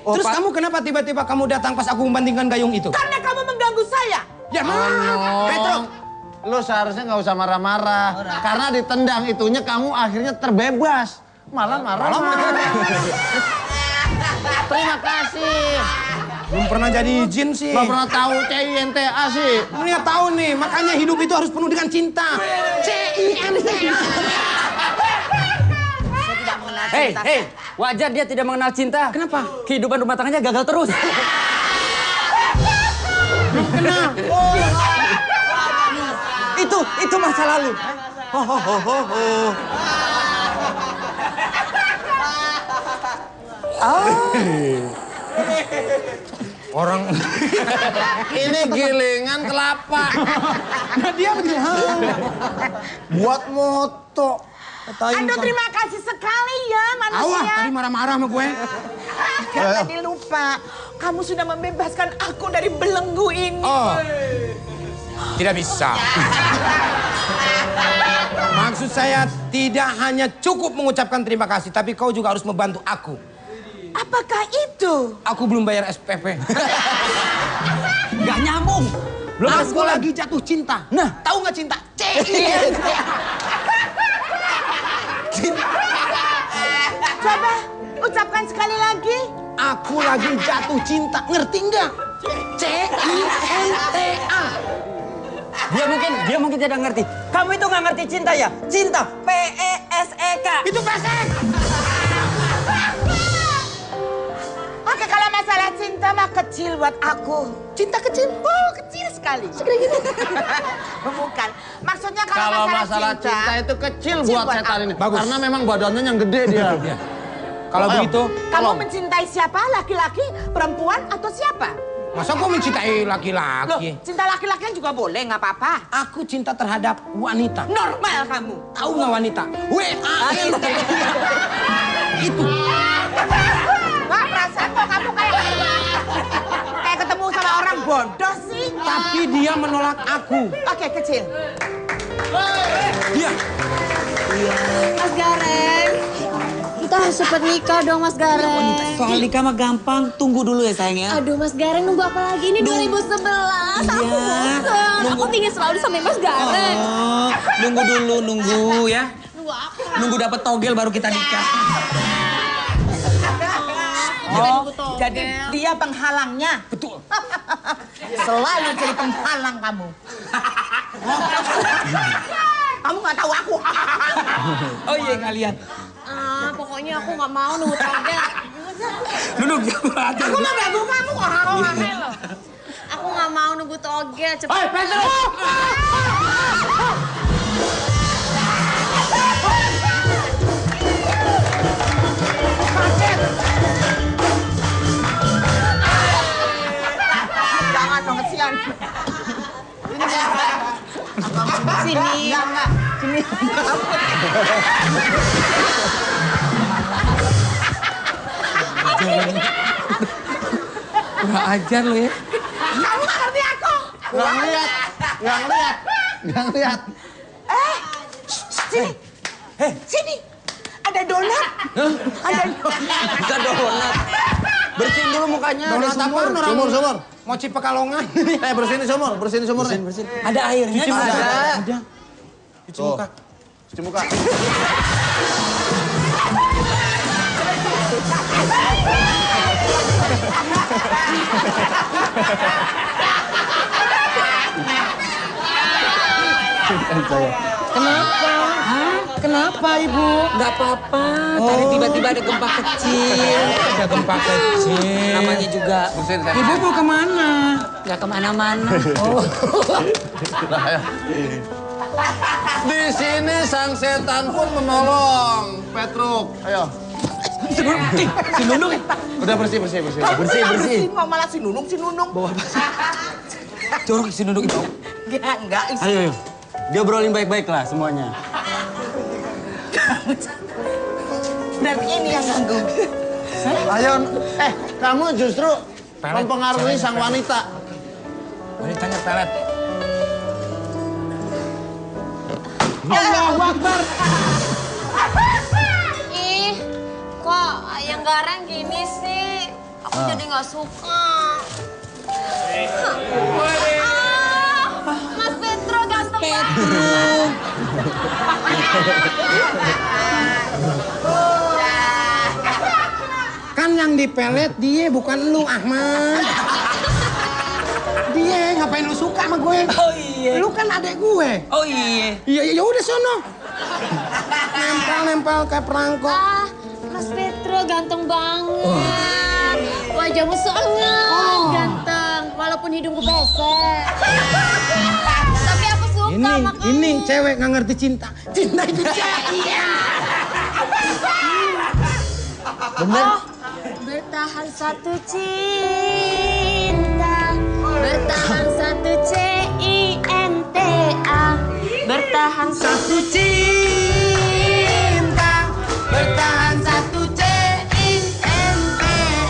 A: Terus kamu kenapa tiba-tiba kamu datang pas aku membandingkan gayung itu?
J: Karena kamu mengganggu saya.
A: Ya maaf, Petruk.
D: Lu seharusnya nggak usah marah-marah. Karena ditendang itunya kamu akhirnya terbebas. Malah marah-marah. Terima kasih.
A: Belum pernah jadi jin sih.
D: Gak pernah tahu CINTA sih.
A: Ini tahu nih, makanya hidup itu harus penuh dengan cinta. CINTA.
J: Saya tidak mengenal
H: Hei,
J: cinta.
H: wajar dia tidak mengenal cinta.
A: Kenapa?
H: Kehidupan rumah tangganya gagal terus. Itu masa lalu.
A: Orang
D: Ini gilingan kelapa.
A: nah, dia betul.
D: Buat moto.
J: Aduh, terima kasih sekali ya
A: Awah,
J: manusia.
A: tadi marah-marah sama gue.
J: Tadi lupa. Kamu sudah membebaskan aku dari belenggu ini.
A: Oh. Tidak bisa. Maksud saya tidak hanya cukup mengucapkan terima kasih, tapi kau juga harus membantu aku.
J: Apakah itu?
A: Aku belum bayar SPP.
H: Gak nyambung. Belum ada
A: Aku
H: sekolah.
A: lagi jatuh cinta.
H: Nah.
A: Tahu nggak cinta? CINTA.
J: Coba ucapkan sekali lagi.
A: Aku lagi jatuh cinta. Ngerti nggak? CINTA.
H: Dia mungkin tidak ngerti. Kamu itu nggak ngerti cinta ya? Cinta PESEK.
A: Itu pesek.
J: Oke, kalau masalah cinta mah kecil buat aku. Cinta kecil? Oh, kecil sekali. Segede gini. Bukan. Maksudnya
D: Kalau masalah cinta itu kecil buat setan ini.
A: Bagus.
D: Karena memang badannya yang gede dia.
A: Kalau begitu,
J: Kamu mencintai siapa? Laki-laki, perempuan, atau siapa?
A: masa kau mencintai
J: Loh,
A: laki-laki?
J: cinta laki-laki juga boleh, nggak apa-apa.
A: Aku cinta terhadap wanita.
J: Normal kamu.
A: Tahu nggak wanita? WANT. Itu.
J: Wah, perasaan kok kamu kayak ketemu sama orang bodoh sih.
A: Tapi dia menolak aku.
J: Oke, kecil.
A: Dia.
G: Mas Gareng, kita harus cepat nikah dong Mas Gareng.
H: Soal nikah mah gampang. Tunggu dulu ya sayang ya.
G: Aduh Mas Gareng, nunggu apa lagi? Ini 2011, aku bosan. Aku ingin selalu sama Mas Gareng.
H: Oh, nunggu ya.
G: Nunggu apa?
H: Nunggu dapat togel baru kita nikah.
J: Oh, jadi dia penghalangnya.
A: Betul.
J: Selalu jadi penghalang kamu. Kamu nggak tahu aku.
H: Oh iya nggak lihat.
G: Pokoknya aku nggak mau nunggu togel.
H: Duduk aja.
J: Aku nggak ganggu kamu orang-orang.
G: Aku nggak mau nunggu togel. Cepet.
A: Hei, Petruk!
J: Jangan dong, kesian.
G: Sini.
J: Enggak. Sini.
A: Kurang ajar lo ya.
J: Kamu nggak ngerti aku.
D: Nggak ngeliat.
J: Sini. Sini. Ada donat. Ada donat.
H: Bisa donat. Bersihin dulu mukanya.
A: Donat
H: ada
A: apaan orang?
D: Sumur.
A: Mau Pekalongan.
D: Bersihin sumur nih.
H: Ada airnya.
A: Ada. Cuci muka.
D: Cuci muka.
A: Kenapa? Kenapa ibu?
H: Nggak apa-apa. Tadi tiba-tiba ada gempa kecil.
A: Ada gempa kecil.
H: Namanya juga.
D: Bersihin saya.
A: Ibu mau kemana?
H: Nggak kemana-mana.
D: Di sini sang setan pun menolong. Petruk, ayo.
H: Si Nunung.
D: Udah bersih.
J: Bersih. Kok malah si Nunung.
H: Bawa apa? Jorok si Nunung itu.
J: Enggak.
H: Ayo. Dia obrolin baik-baik lah semuanya.
J: Berarti ini yang ganggu.
D: Ayo, kamu justru mempengaruhi sang wanita.
A: Wanitanya pelet. Allahu Akbar.
G: Ih, kok yang garang gini sih? Aku jadi nggak suka. Mas Petro ganteng banget.
A: Kan yang dipelet dia bukan lu, Ahmad. Dia ngapain lu suka sama gue?
B: Oh iya.
A: Lu kan adek gue.
B: Oh iya.
A: Iya, ya udah sono. Nempel kayak perangkok.
G: Ah, Mas Petro ganteng banget. Wajahmu sangat ganteng, walaupun hidungku besar. Tapi aku suka makanya.
A: Ini cewek nggak ngerti cinta. Cinta itu iya. Bener.
G: Oh, bertahan satu cinta, bertahan satu cinta, bertahan satu
A: cinta, bertahan satu cinta.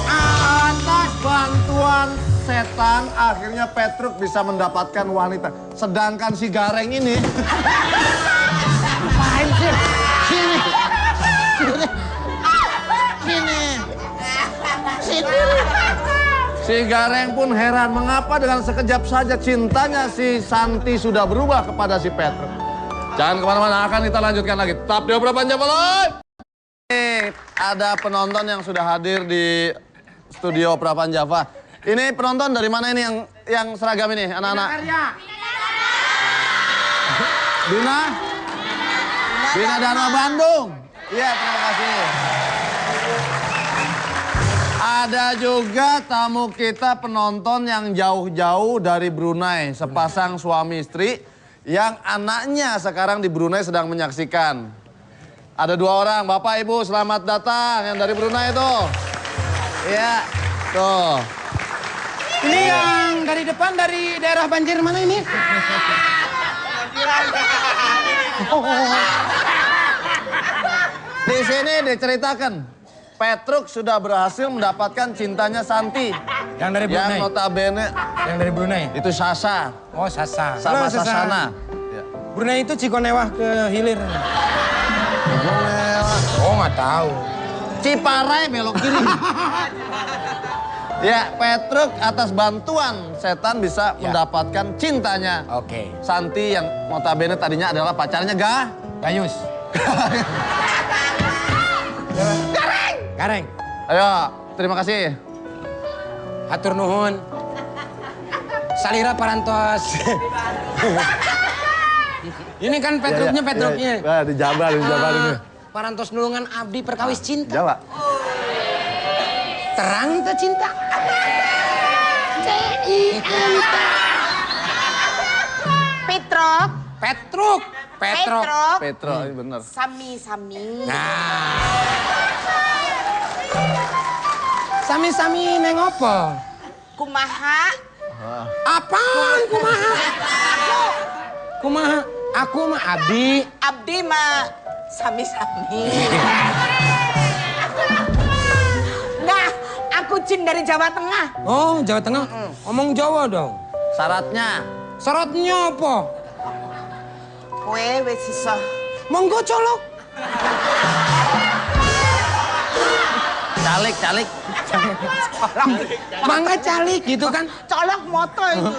D: Atas bantuan setan, akhirnya Petruk bisa mendapatkan wanita. Sedangkan si Gareng ini...
A: Ngapain sih? Sini.
D: Si Gareng pun heran mengapa dengan sekejap saja cintanya si Santi sudah berubah kepada si Petruk. Jangan kemana-mana, akan kita lanjutkan lagi. Tetap di Opera Panjava Live. Ada penonton yang sudah hadir di studio Opera Panjava. Ini penonton dari mana ini yang seragam ini, anak-anak? Bina Dharma Bandung. Iya, terima kasih. Ada juga tamu kita penonton yang jauh-jauh dari Brunei. Sepasang suami istri yang anaknya sekarang di Brunei sedang menyaksikan. Ada 2 orang, Bapak Ibu selamat datang yang dari Brunei itu. Iya, tuh.
A: Ini yang dari depan dari daerah banjir mana ini?
D: Di sini diceritakan, Petruk sudah berhasil mendapatkan cintanya Santi.
A: Yang dari Brunei?
D: Yang notabene
A: Yang dari Brunei?
D: itu Sasa.
A: Oh, Sasa.
D: Sama
A: Halo, Sasa.
D: Sasana.
A: Brunei itu Cikonewah ke Hilir. Oh, nggak tahu.
D: Ciparai belok kiri. Ya, Petruk atas bantuan setan bisa mendapatkan cintanya.
A: Oke.
D: Santi yang notabene tadinya adalah pacarnya
A: Gayus. Gareng.
D: Ayo, terima kasih.
A: Hatur nuhun. Salira parantos. Ini kan Petruknya, Petruknya.
D: Ya, dijabar ini.
A: Parantos nulungan abdi perkawis cinta.
D: Jawa.
A: Terang tak cinta.
J: Petruk.
A: Petruk. Petruk.
D: Petro, ini bener.
J: Sami.
A: Nah. Sami-sami neng opo?
J: Kumaha.
A: Apaan kumaha? Kumaha? Aku mah abdi.
J: Abdi mah sami-sami. Nah, aku Cin dari Jawa Tengah.
A: Oh, Jawa Tengah? Ngomong Jawa dong.
D: Syaratnya.
A: Syaratnya apa?
J: Kowe wis iso.
A: Monggo colok.
D: Calik.
A: Mangga calik gitu kan.
J: Colok moto itu.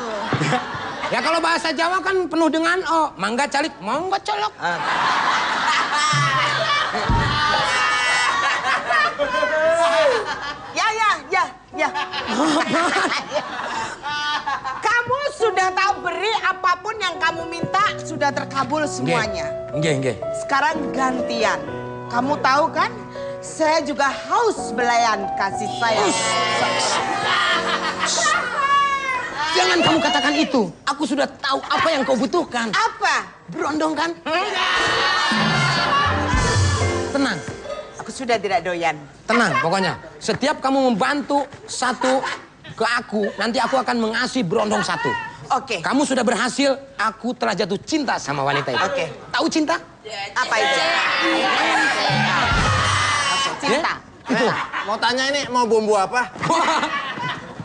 A: Ya kalau bahasa Jawa kan penuh dengan o. Mangga calik, monggo colok.
J: Ya. Kamu sudah tahu beri apapun yang kamu minta sudah terkabul semuanya.
A: Nggih.
J: Sekarang gantian. Kamu tahu kan? Saya juga haus belayan kasih sayang.
A: Jangan kamu katakan itu. Aku sudah tahu apa yang kau butuhkan.
J: Apa?
A: Berondong kan? Tenang.
J: Aku sudah tidak doyan.
A: Tenang pokoknya. Setiap kamu membantu satu ke aku, nanti aku akan mengasih berondong satu.
J: Oke.
A: Kamu sudah berhasil, aku telah jatuh cinta sama wanita itu.
J: Oke.
A: Tahu cinta?
J: Apa itu? Cinta.
A: Itu.
D: Mau tanya ini, mau bumbu apa?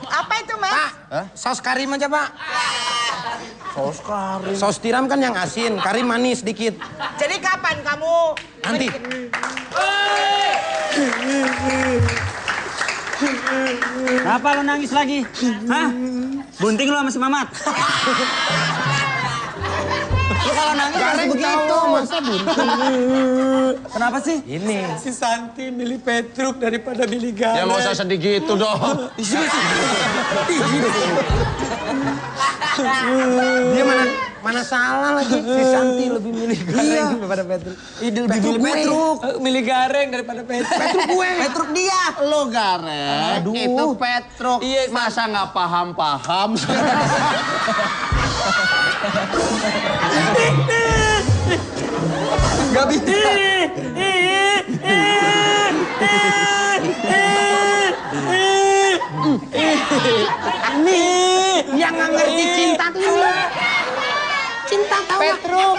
J: Apa itu, Mas?
A: Pak, saus karim aja, Pak.
D: Saus kari.
A: Saus tiram kan yang asin, kari manis dikit.
J: Jadi kapan kamu?
A: Nanti.
H: Kenapa lo nangis lagi? Hah? Bunting lo sama si Mamat? Lo kalau nangis harus
A: Gareng
H: begitu.
A: tahu, masa bunting.
H: Kenapa sih?
A: Ini.
E: Si Santi milih Petruk daripada milih
D: Ya
E: Gareng.
D: nggak usah sedih gitu dong.
A: Dia mana salah lagi. Si Santi lebih milih Gareng daripada Petruk.
H: Ide lebih milih Petruk.
E: Milih Gareng daripada Petruk.
A: Petruk gue.
H: Petruk dia.
D: Lo Gareng, itu Petruk.
E: Iya,
D: Masa nggak paham-paham?
H: Gak bisa.
A: Yang nggak ngerti cinta tuh ini. Cinta tahu Petruk.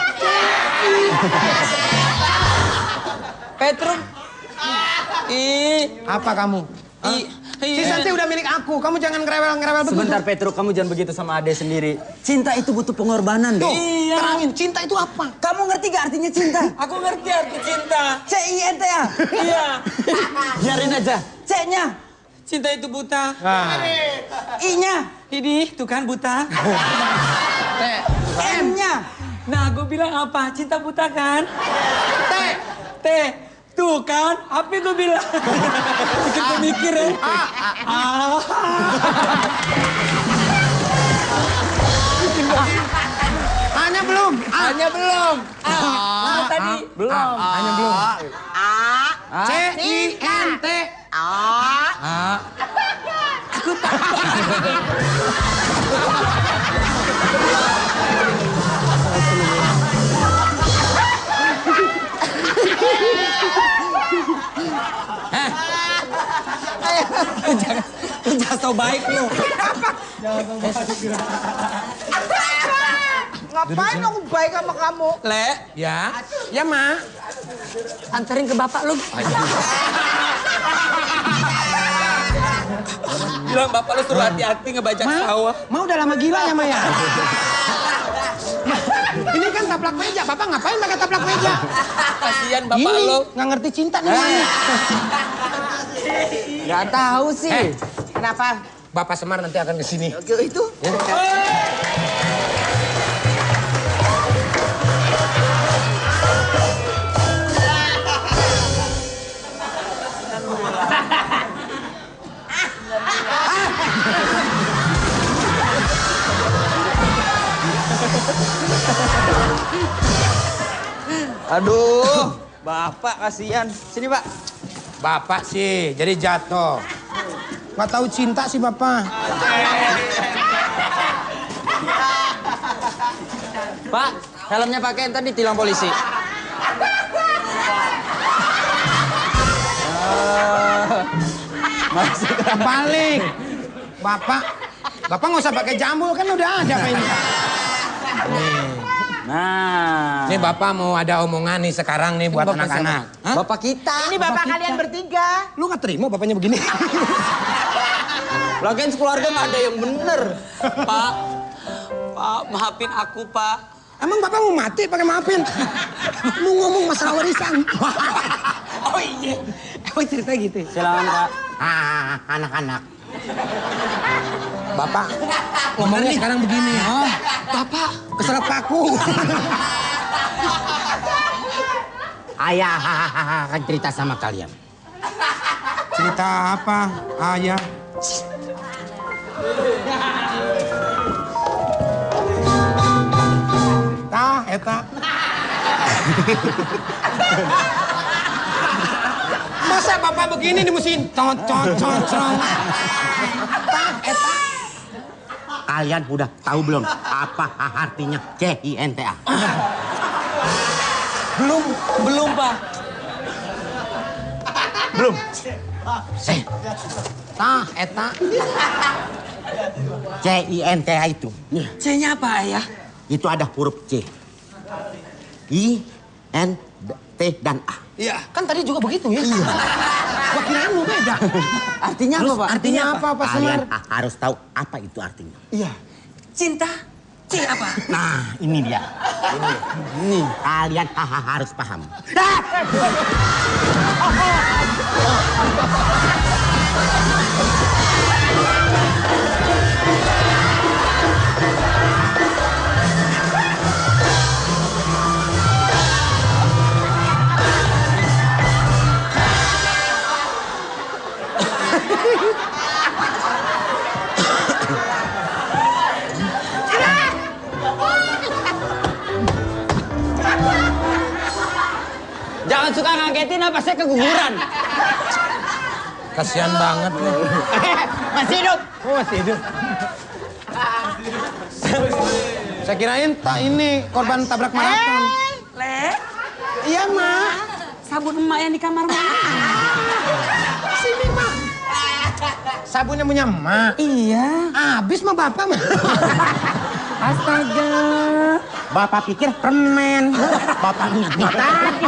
E: Petruk.
A: Apa kamu? Si Santi udah milik aku. Kamu jangan ngerewel-ngerewel begitu.
H: Sebentar Petruk, kamu jangan begitu sama Ade sendiri. Cinta itu butuh pengorbanan.
A: Tuh,
H: Iya.
A: terangin. Cinta itu apa?
H: Kamu ngerti gak artinya cinta?
E: Aku ngerti arti cinta.
H: C-I-N-T-A.
E: Iya.
H: Biarin aja. C-nya.
E: Cinta itu buta.
H: I-nya.
E: Ini tuh kan buta.
H: M-nya.
E: Nah, gue bilang apa? Cinta buta kan? T. Tuh kan? Apa gue bilang? Bikin gue mikir ya.
A: Hanya belum.
E: Hanya belum. Tadi.
H: Belum.
A: Hanya belum.
J: A.
A: C-I-N-T.
J: A.
H: Lu jangan so baik lu.
J: Ngapain aku baik sama kamu?
E: Le.
A: Ya. Ya, Ma.
E: Anterin ke bapak lu. Bilang bapak lu suruh hati-hati ngebajak sawah.
A: Ma udah lama gila ya, Ma ya? Ini kan taplak meja. Bapak ngapain pakai taplak meja?
E: Kasihan bapak
A: Ini
E: lu.
A: nggak ngerti cinta nih, Ma.
H: Gak tahu sih.
J: Kenapa?
A: Bapak Semar nanti akan ke sini.
J: Oke, itu.
H: Aduh, bapak kasihan. Sini pak.
A: Bapak sih, jadi jatuh. Nggak tahu cinta sih Bapak.
H: Pak, helmnya pakai tadi ditilang polisi.
A: Balik. Bapak nggak usah pakai jambul kan udah ada Pak ini.
H: Nah.
A: Nih Bapak mau ada omongan nih sekarang nih buat anak-anak. Hah?
H: Bapak kita.
J: Ini bapak kalian bertiga.
A: Lu nggak terima bapaknya begini?
H: Lagian sekeluarga nggak ada yang bener.
E: Pak, maafin aku, Pak.
A: Emang Bapak mau mati pakai maafin? Lu ngomong masalah warisan.
E: Oh iya.
A: Emang cerita gitu?
H: Silakan pak.
A: Anak-anak. Bapak ngomongnya sekarang begini. Bapak keselak paku.
K: Ayah akan cerita sama kalian.
A: Cerita apa, Ayah? Tah, eta. Masa Bapak begini di mesin? Tah, eta.
K: Kalian udah tahu belum apa artinya CINTA?
E: Belum, Pak.
K: Belum.
A: Tah, eta.
K: CINTA itu.
E: C-nya apa, Ayah?
K: Itu ada huruf C. I, N, T, dan A.
A: Iya. Kan tadi juga begitu ya? Iya. Gua kirain lu beda.
H: Artinya apa pak?
A: Artinya apa, Pak Semar?
K: Kalian harus tahu apa itu artinya.
A: Iya.
E: Cinta.
B: C apa?
K: Nah, ini dia. Ini. Kalian harus paham.
H: Jangan suka ngagetin apa saya keguguran.
A: Kasihan banget nih.
H: Masih hidup.
A: Oh, masih hidup. Saya kirain ini korban tabrak maraton.
B: Le,
A: Iya, Mak.
B: sabun emak yang di kamar mana?
A: Sini, Mak. Sabunnya punya Mak.
B: Iya.
A: Habis mah Bapak, Mak.
B: Astaga.
K: Bapak pikir permen. Bapak ngibit tadi.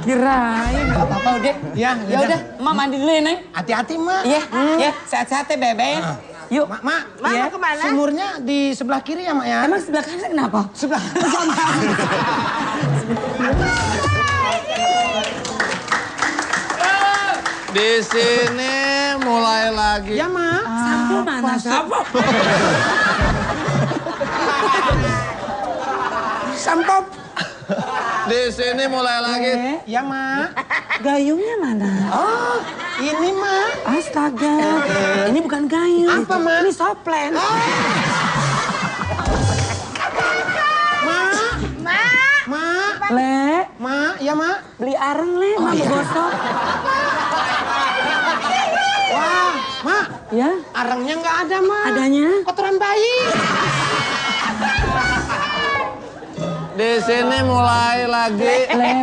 B: Kirain.
A: Gak apa-apa, udah. Ya udah.
B: Emak mandi dulu ya, Neng.
A: Hati-hati, Mak.
B: Iya, ya, sehat-sehat ya, Bebe. Yuk.
A: Mak, Mak,
J: Mak, mau kemana?
A: Sumurnya di sebelah kiri ya, Mak ya?
B: Emang sebelah kanan kenapa?
A: Sebelah
D: Di sini mulai lagi.
A: Ya, Mak.
B: Sampo mana? Sampo.
A: Sampo.
D: Di sini mulai lagi.
A: Ya, Mak.
B: Gayungnya mana?
A: Oh, ini, Mak.
B: Astaga. Ini bukan gayung.
A: Apa, Mak?
B: Ini soplen.
A: Mak.
B: Le,
A: Mak, ya, Mak.
B: beli areng, Le. Mak gosok.
A: Wah, Mak.
B: Ya,
A: Arengnya nggak ada, Mak.
B: adanya.
A: Kotoran bayi.
D: Di sini mulai lagi.
B: Le,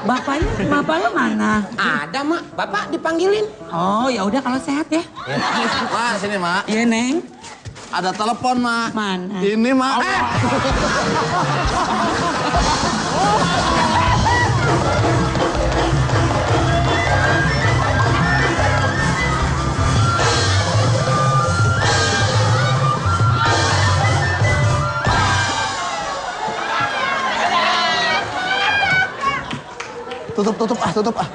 B: bapak lu mana?
A: Ada, Mak. Bapak dipanggilin.
B: Oh, ya udah kalau sehat ya.
D: Mak, sini, Mak.
B: Iya, Neng.
D: Ada telepon, Mak.
B: Mana?
D: Ini, Mak. Tutup ah.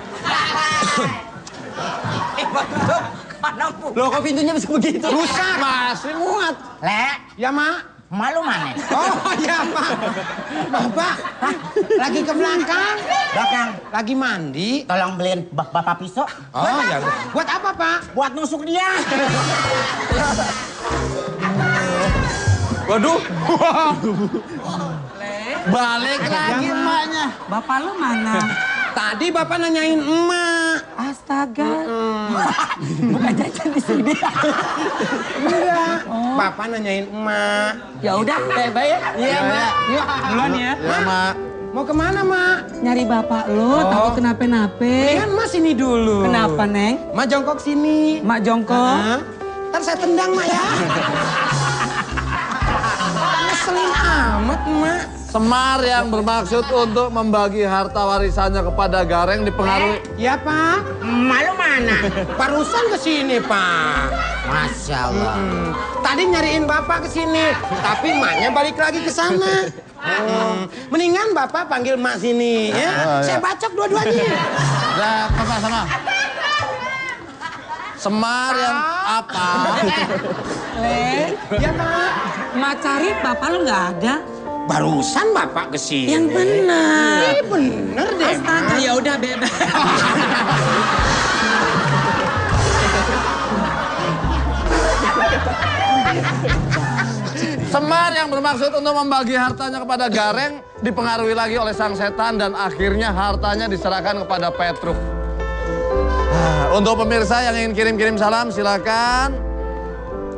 H: Loh kok pintunya bisa begitu?
A: Rusak.
D: Masih muat.
J: Le,
A: Ya, Mak.
J: malu mana?
A: Oh, ya, Pak. Bapak, lagi ke belakang.
J: Belakang.
A: Lagi mandi.
J: Tolong beliin bapak pisau.
A: Oh, ya. Buat apa, Pak?
J: Buat nusuk dia.
D: Waduh. Balik lagi
A: Ya, Mak.
D: emaknya.
B: Bapak lu mana?
A: Tadi Bapak nanyain emak.
B: Astaga. Bukan jajan di sini.
A: Enggak. Bapak nanyain emak.
B: Ya udah, Bebe ya.
A: Iya, Mak. Yuk.
B: Duluan ya.
D: Ya, Mak.
A: Mau kemana, Mak?
B: Nyari bapak lu, takut kenapa-nape.
A: Mendingan Mas sini dulu.
B: Kenapa, Neng?
A: Mak jongkok sini.
B: Mak jongkok.
A: Hah? Ntar saya tendang, Mak ya. Ngeselin amat, Mak.
D: Semar yang bermaksud untuk membagi harta warisannya kepada Gareng dipengaruhi.
A: Ya, Pak.
J: Malu mana?
A: Barusan ke sini, Pak.
J: Masya Allah.
A: Tadi nyariin Bapak ke sini, tapi emaknya balik lagi ke sana. Mendingan Bapak panggil emak sini, ya.
D: Oh, iya.
A: Saya bacok dua-duanya.
D: Udah, Bapak sama. Semar yang apa?
B: Le,
A: Ya, Pak.
B: Mak cari bapak lu nggak ada.
A: Barusan Bapak ke sini.
B: Yang benar.
A: Bener deh.
B: Astaga, ya udah, Bebe.
D: Semar yang bermaksud untuk membagi hartanya kepada Gareng dipengaruhi lagi oleh sang setan dan akhirnya hartanya diserahkan kepada Petruk. Untuk pemirsa yang ingin kirim-kirim salam silakan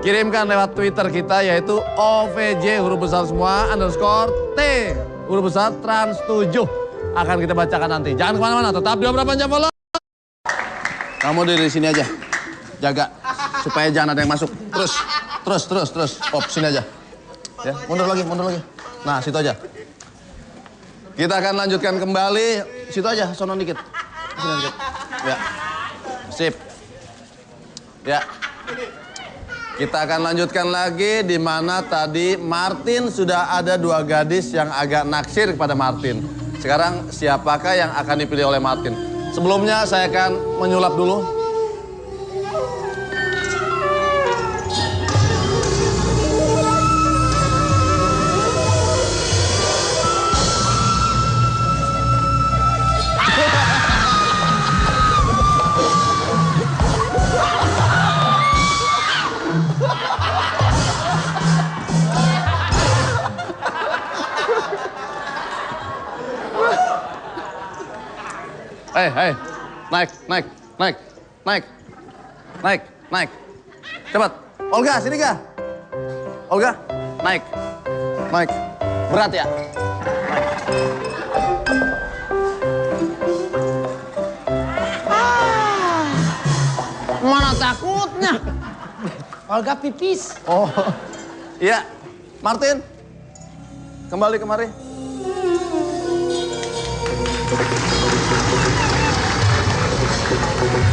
D: kirimkan lewat Twitter kita yaitu OVJ huruf besar semua _T huruf besar trans 7. Akan kita bacakan nanti. Jangan kemana-mana, tetap di Obrolan Jam Bolong. Kamu di sini aja, jaga supaya jangan ada yang masuk. Terus. Sini aja. Ya, mundur lagi. Nah, situ aja. Kita akan lanjutkan kembali. Situ aja, sono dikit. Sini dikit. Ya. Sip. Ya. Kita akan lanjutkan lagi di mana tadi Martin sudah ada 2 gadis yang agak naksir kepada Martin. Sekarang siapakah yang akan dipilih oleh Martin? Sebelumnya saya akan menyulap dulu. Hei, naik. Cepat. Olga, sini Kak. Olga, naik. Berat ya?
A: Mana takutnya? Olga pipis.
D: Oh, iya. Martin, kembali kemari.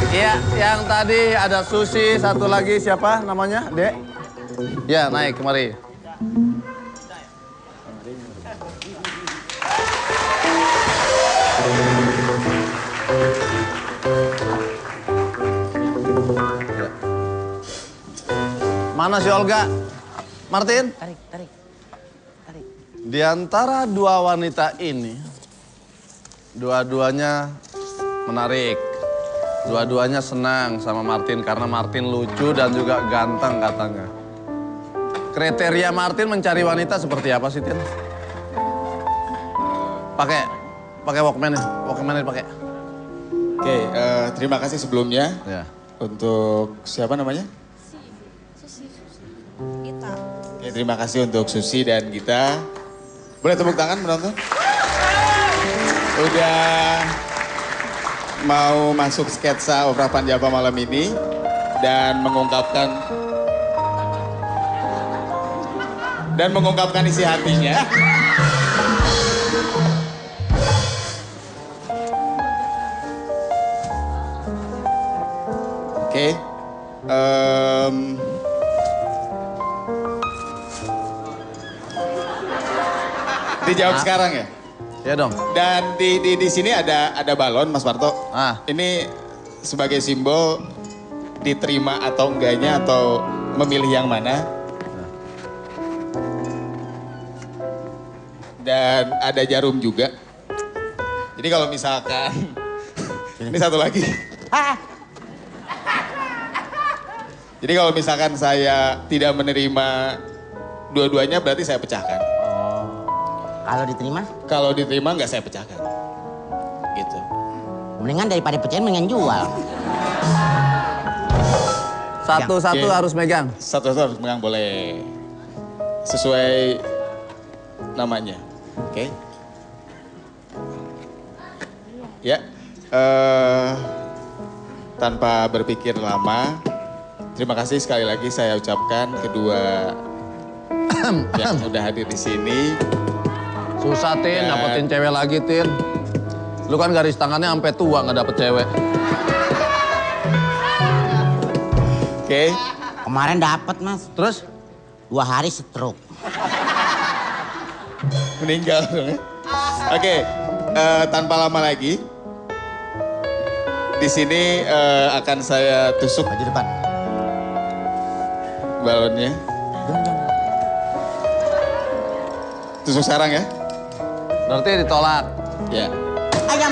D: Iya, yang tadi ada Susi, satu lagi siapa namanya, Dek? Ya, naik kemari. Mana si Olga? Martin?
K: Tarik.
D: Di antara 2 wanita ini, dua-duanya menarik. Dua-duanya senang sama Martin karena Martin lucu dan juga ganteng katanya. Kriteria Martin mencari wanita seperti apa sih, Tin? Pakai Walkman pakai.
I: Oke, terima kasih sebelumnya
D: Ya.
I: untuk siapa namanya?
F: Susi. Gita.
I: Oke, terima kasih untuk Susi dan Gita. Boleh tepuk tangan penonton? Udah mau masuk sketsa Opera Panjava malam ini dan mengungkapkan isi hatinya. Oke. Dijawab sekarang ya?
D: Ya dong.
I: Dan di sini ada balon, Mas Parto. Ini sebagai simbol diterima atau enggaknya atau memilih yang mana. Dan ada jarum juga. Jadi kalau misalkan ini satu lagi. Jadi kalau misalkan saya tidak menerima dua-duanya berarti saya pecahkan.
K: Kalau diterima?
I: Kalau diterima nggak saya pecahkan. Gitu.
K: Mendingan daripada pecahin mendingan jual.
D: Satu-satu harus megang.
I: Satu-satu harus megang boleh. Sesuai namanya. Oke. Ya. Tanpa berpikir lama, terima kasih sekali lagi saya ucapkan kedua yang udah hadir di sini.
D: Susah, Tin, dapetin cewek lagi, Tin. Lu kan garis tangannya sampai tua nggak dapet cewek.
I: Oke.
K: Kemarin dapat, Mas.
D: Terus?
K: 2 hari stroke.
I: Meninggal dong ya. Oke, tanpa lama lagi. Di sini akan saya tusuk.
K: Maju depan.
I: Balonnya. Tusuk sarang ya.
D: Berarti ditolak.
I: Ya.
K: Ayam.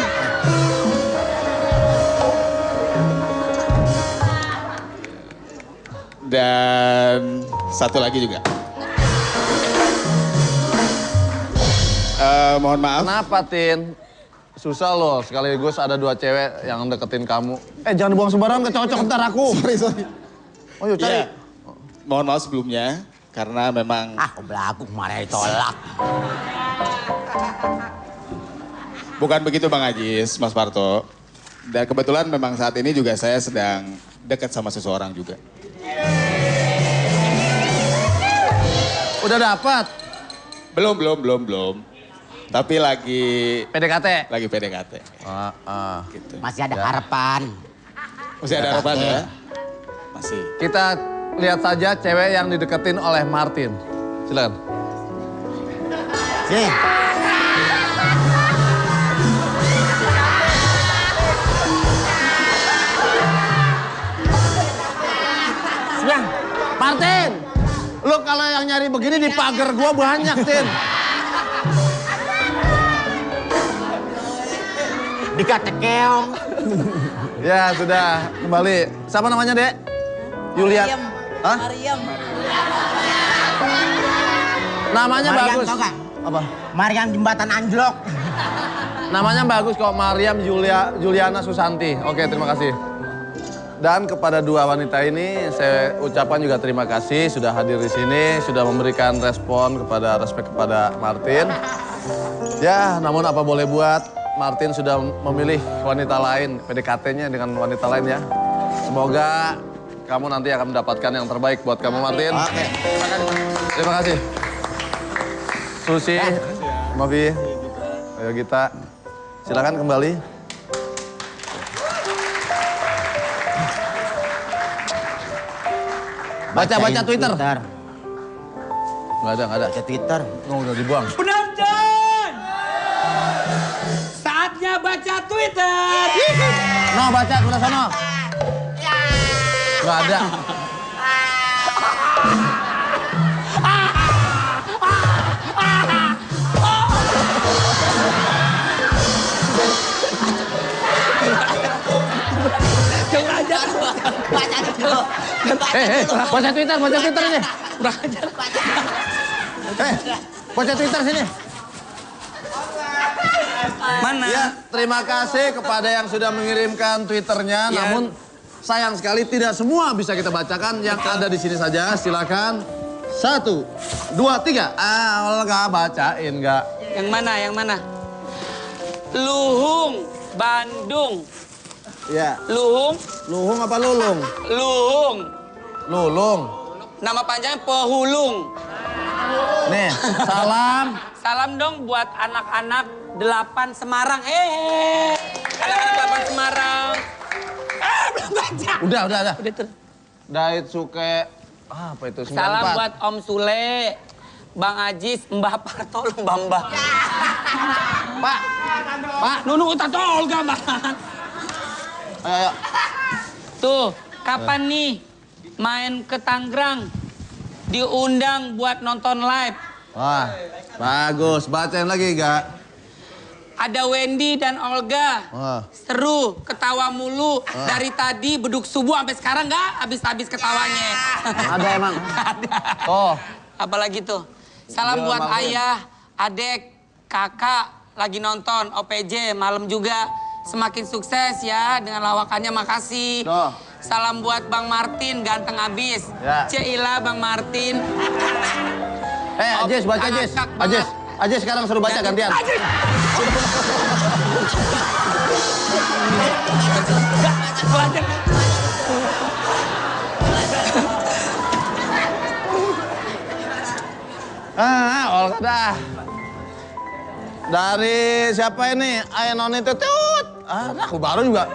I: Dan satu lagi juga. Mohon maaf.
D: Kenapa, Tin? Susah loh, sekaligus ada 2 cewek yang deketin kamu. Jangan dibuang sembarangan, kecocok ntar aku.
I: Sorry.
D: Oh yuk cari.
I: Ya. Mohon maaf sebelumnya, karena memang...
K: Belagu kemarin ditolak.
I: Bukan begitu Bang Ajis, Mas Parto. Dan kebetulan memang saat ini juga saya sedang dekat sama seseorang juga.
D: Udah dapat?
I: Belum. Tapi lagi...
D: PDKT?
I: Lagi PDKT.
K: Gitu. Masih ada harapan.
I: Masih ada harapan ya? Masih.
D: Kita lihat saja cewek yang dideketin oleh Martin. Silakan.
K: Sini.
D: Sebelah. Martin, lu kalau yang nyari begini di pagar gua banyak, Tin.
K: Dikata keong.
D: Ya sudah, kembali. Siapa namanya, Dek? Yulia. Hah?
J: Mariam.
D: Namanya
K: Mariam,
D: bagus.
K: tau gak?
D: Apa?
K: Mariam Jembatan Anjlok.
D: Namanya bagus kok, Mariam Juliana Susanti. Oke, terima kasih. Dan kepada dua wanita ini saya ucapkan juga terima kasih sudah hadir di sini, sudah memberikan respect kepada Martin. Ya, namun apa boleh buat, Martin sudah memilih wanita lain, PDKT-nya dengan wanita lain ya. Semoga kamu nanti akan mendapatkan yang terbaik buat kamu, Martin.
K: Oke.
D: Terima kasih. Susi, Mavi, ayo Gita, silakan kembali. Baca Twitter. Nggak ada.
K: Baca Twitter.
D: Oh, udah dibuang.
E: Penonton! Saatnya baca Twitter.
D: No, baca, udah sono. Nggak ada.
K: Baca dulu.
D: Baca Twitter ini. Baca Twitter sini.
B: Mana?
D: Ya, terima kasih kepada yang sudah mengirimkan Twitternya.
B: Ya.
D: Namun sayang sekali tidak semua bisa kita bacakan. Yang ada di sini saja. Silakan. 1, 2, 3. Olga bacain nggak?
B: Yang mana? Luhung, Bandung.
D: Ya.
B: Luhung,
D: apa Lulung?
B: Lulung. Nama panjangnya Pohulung.
D: Nih, salam.
B: Salam dong buat anak-anak 8 Semarang. Anak-anak 8 Semarang. Belum baca.
D: Udah.
B: Udah tuh.
D: Dait Suke. Apa itu? 94.
B: Salam buat Om Sule, Bang Ajis, Mbah Parto, Mbah. Pak. Nunu Tato Olga, Bang.
D: Ayo.
B: Tuh, kapan nih main ke Tangerang? Diundang buat nonton live.
D: Wah, bagus. Bacain lagi, Gak?
B: Ada Wendy dan Olga.
D: Wah.
B: Seru, ketawa mulu. Dari tadi beduk subuh sampai sekarang nggak habis-habis ketawanya.
D: Ada emang?
B: Ada.
D: Oh.
B: Apalagi tuh. Salam buat ayah, adek, kakak lagi nonton OPJ malam juga. Semakin sukses ya dengan lawakannya, makasih. Salam buat Bang Martin, ganteng abis.
D: Ya.
B: Cila Bang Martin.
D: Ajis, baca Ajis. Ajis sekarang suruh baca gantian. Olga dah. Dari siapa ini? Ayenon itu tut. Aku baru juga.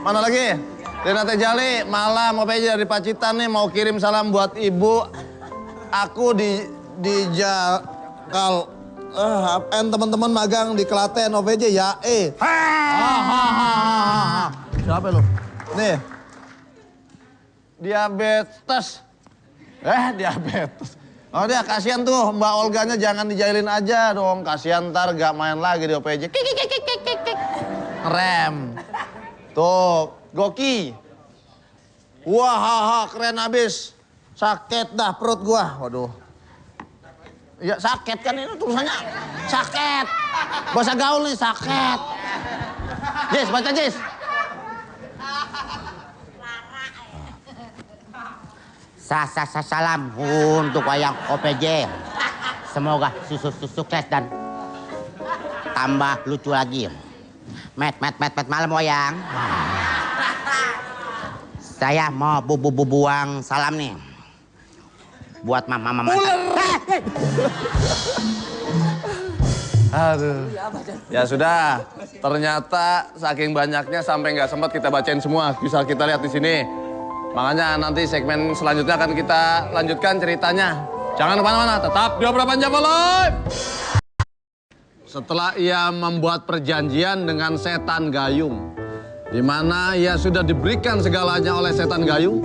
D: Mana lagi? Renate Jali, malam OPJ dari Pacitan nih mau kirim salam buat ibu. Aku di Jakal. Teman-teman magang di Klaten OPJ ya. Siapa lu? Nih. Diabetes. Diabetes. Oh dia kasihan tuh Mbak Olganya jangan dijailin aja dong. Kasihan ntar gak main lagi di OPJ. Rem. Tuh, Goki. Wah, keren abis. Sakit dah perut gua. Waduh. Ya sakit kan ini tulisannya. Sakit. Bahasa gaul nih, sakit. Jis, baca Jis.
K: Salam untuk wayang OPJ. Semoga sukses dan tambah lucu lagi. Met malam wayang. Saya mau buang salam nih. Buat mama.
D: Aduh. Ya sudah. Ternyata saking banyaknya sampai nggak sempat kita bacain semua. Bisa kita lihat di sini. Makanya nanti segmen selanjutnya akan kita lanjutkan ceritanya. Jangan kemana-mana, tetap di Obrolan Java Live. Setelah ia membuat perjanjian dengan setan gayung, di mana ia sudah diberikan segalanya oleh setan gayung,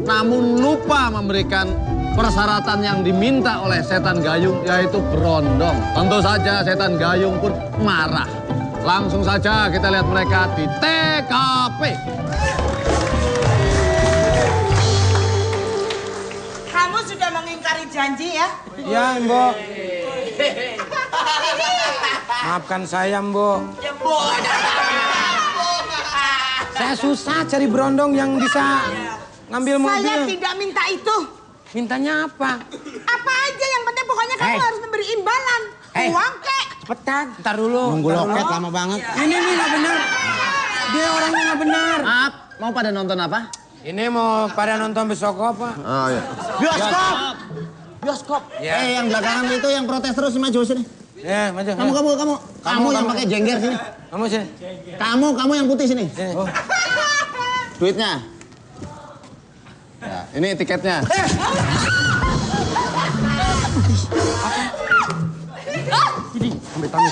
D: namun lupa memberikan persyaratan yang diminta oleh setan gayung, yaitu berondong. Tentu saja setan gayung pun marah. Langsung saja kita lihat mereka di TKP.
J: Kamu sudah mengingkari janji ya?
A: Ya, Mbok. Maafkan saya, Mbok. Saya susah cari berondong yang bisa ngambil mobil.
J: Saya tidak minta itu.
A: Mintanya apa?
J: Apa aja yang penting pokoknya kamu harus memberi imbalan. Uang kek.
A: Cepetan. Ntar dulu.
K: Nunggu loket lama banget.
A: Ini nggak benar. Dia orangnya nggak benar.
D: Maaf, mau pada nonton apa?
A: Ini mau pada nonton besok apa?
D: Oh iya.
K: Bioskop. Bioskop.
A: Ya.
K: Yang belakangan itu yang protes terus maju sini.
A: Ya, maju.
K: Kamu yang pakai jengger sini.
A: Kamu sini.
K: Kamu yang putih sini.
A: Oh.
D: Duitnya. Ya, ini tiketnya.
A: Ini, ambil tamu.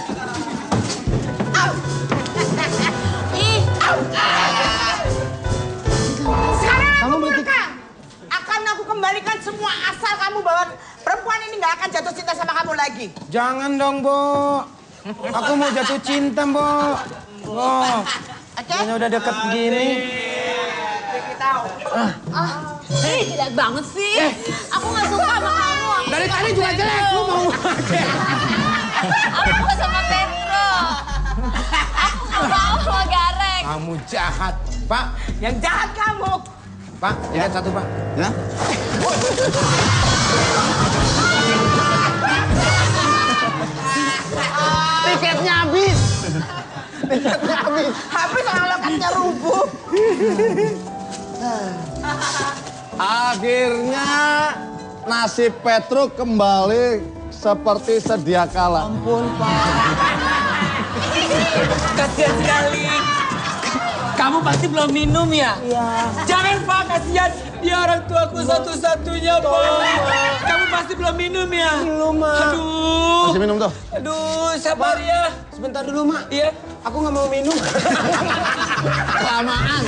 J: Sekarang
A: Kamu
J: aku
A: berarti-
J: belakang. Akan aku kembalikan semua asal kamu bahwa perempuan ini nggak akan jatuh cinta sama kamu lagi.
A: Jangan dong, Bo. Aku mau jatuh cinta, Bo. Oh,
J: Oke?
A: ini udah deket gini.
G: Jelek banget sih. Aku gak suka sama kamu.
A: Dari tadi juga jelek, lu mau
G: Aku gak sama Petro. Aku gak mau sama Gareng.
A: Kamu jahat, Pak.
J: Yang jahat kamu.
A: Pak, lihat satu, Pak.
K: Ya.
A: Tiketnya habis.
J: Habis orang lokatnya rubuh.
D: Akhirnya nasib Petruk kembali seperti sedia kala.
A: Ampun, Pak.
E: Kasihan sekali. Kamu pasti belum minum ya? Iya. Jangan Pak, kasihan. Dia orang tuaku satu-satunya Pak. Kamu pasti belum minum ya?
A: Belum, Mak.
E: Aduh.
D: Masih minum tuh.
E: Aduh, sabar ya.
A: Sebentar dulu, Mak.
E: Iya.
A: Aku nggak mau minum.
D: Kelamaan.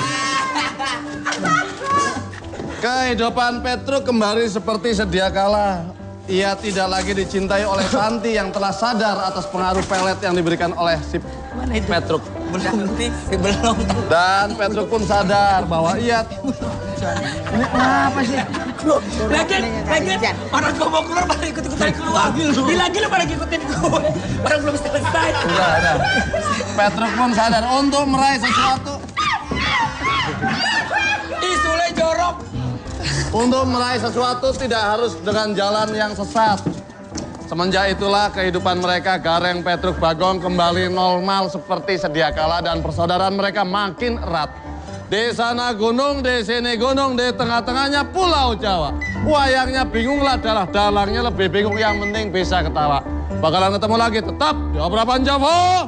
D: Kehidupan Petruk kembali seperti sedia kala. Ia tidak lagi dicintai oleh Santi yang telah sadar atas pengaruh pelet yang diberikan oleh si Petruk.
E: Belum.
D: Dan Petruk pun sadar bahwa ia...
A: Ini apa sih?
E: Lagian, orang gua mau keluar pada ikut-ikutan keluar. Gila-gila pada ngikutin gue. Orang belum selesai.
D: Udah. Petruk pun sadar untuk meraih sesuatu.
E: Ih, Sule jorok.
D: Untuk meraih sesuatu tidak harus dengan jalan yang sesat. Semenjak itulah kehidupan mereka, Gareng, Petruk, Bagong kembali normal seperti sedia kala dan persaudaraan mereka makin erat. Di sana gunung, di sini gunung, di tengah-tengahnya Pulau Jawa. Wayangnya bingunglah, dalangnya lebih bingung, yang penting bisa ketawa. Bakalan ketemu lagi tetap di Obrolan Java.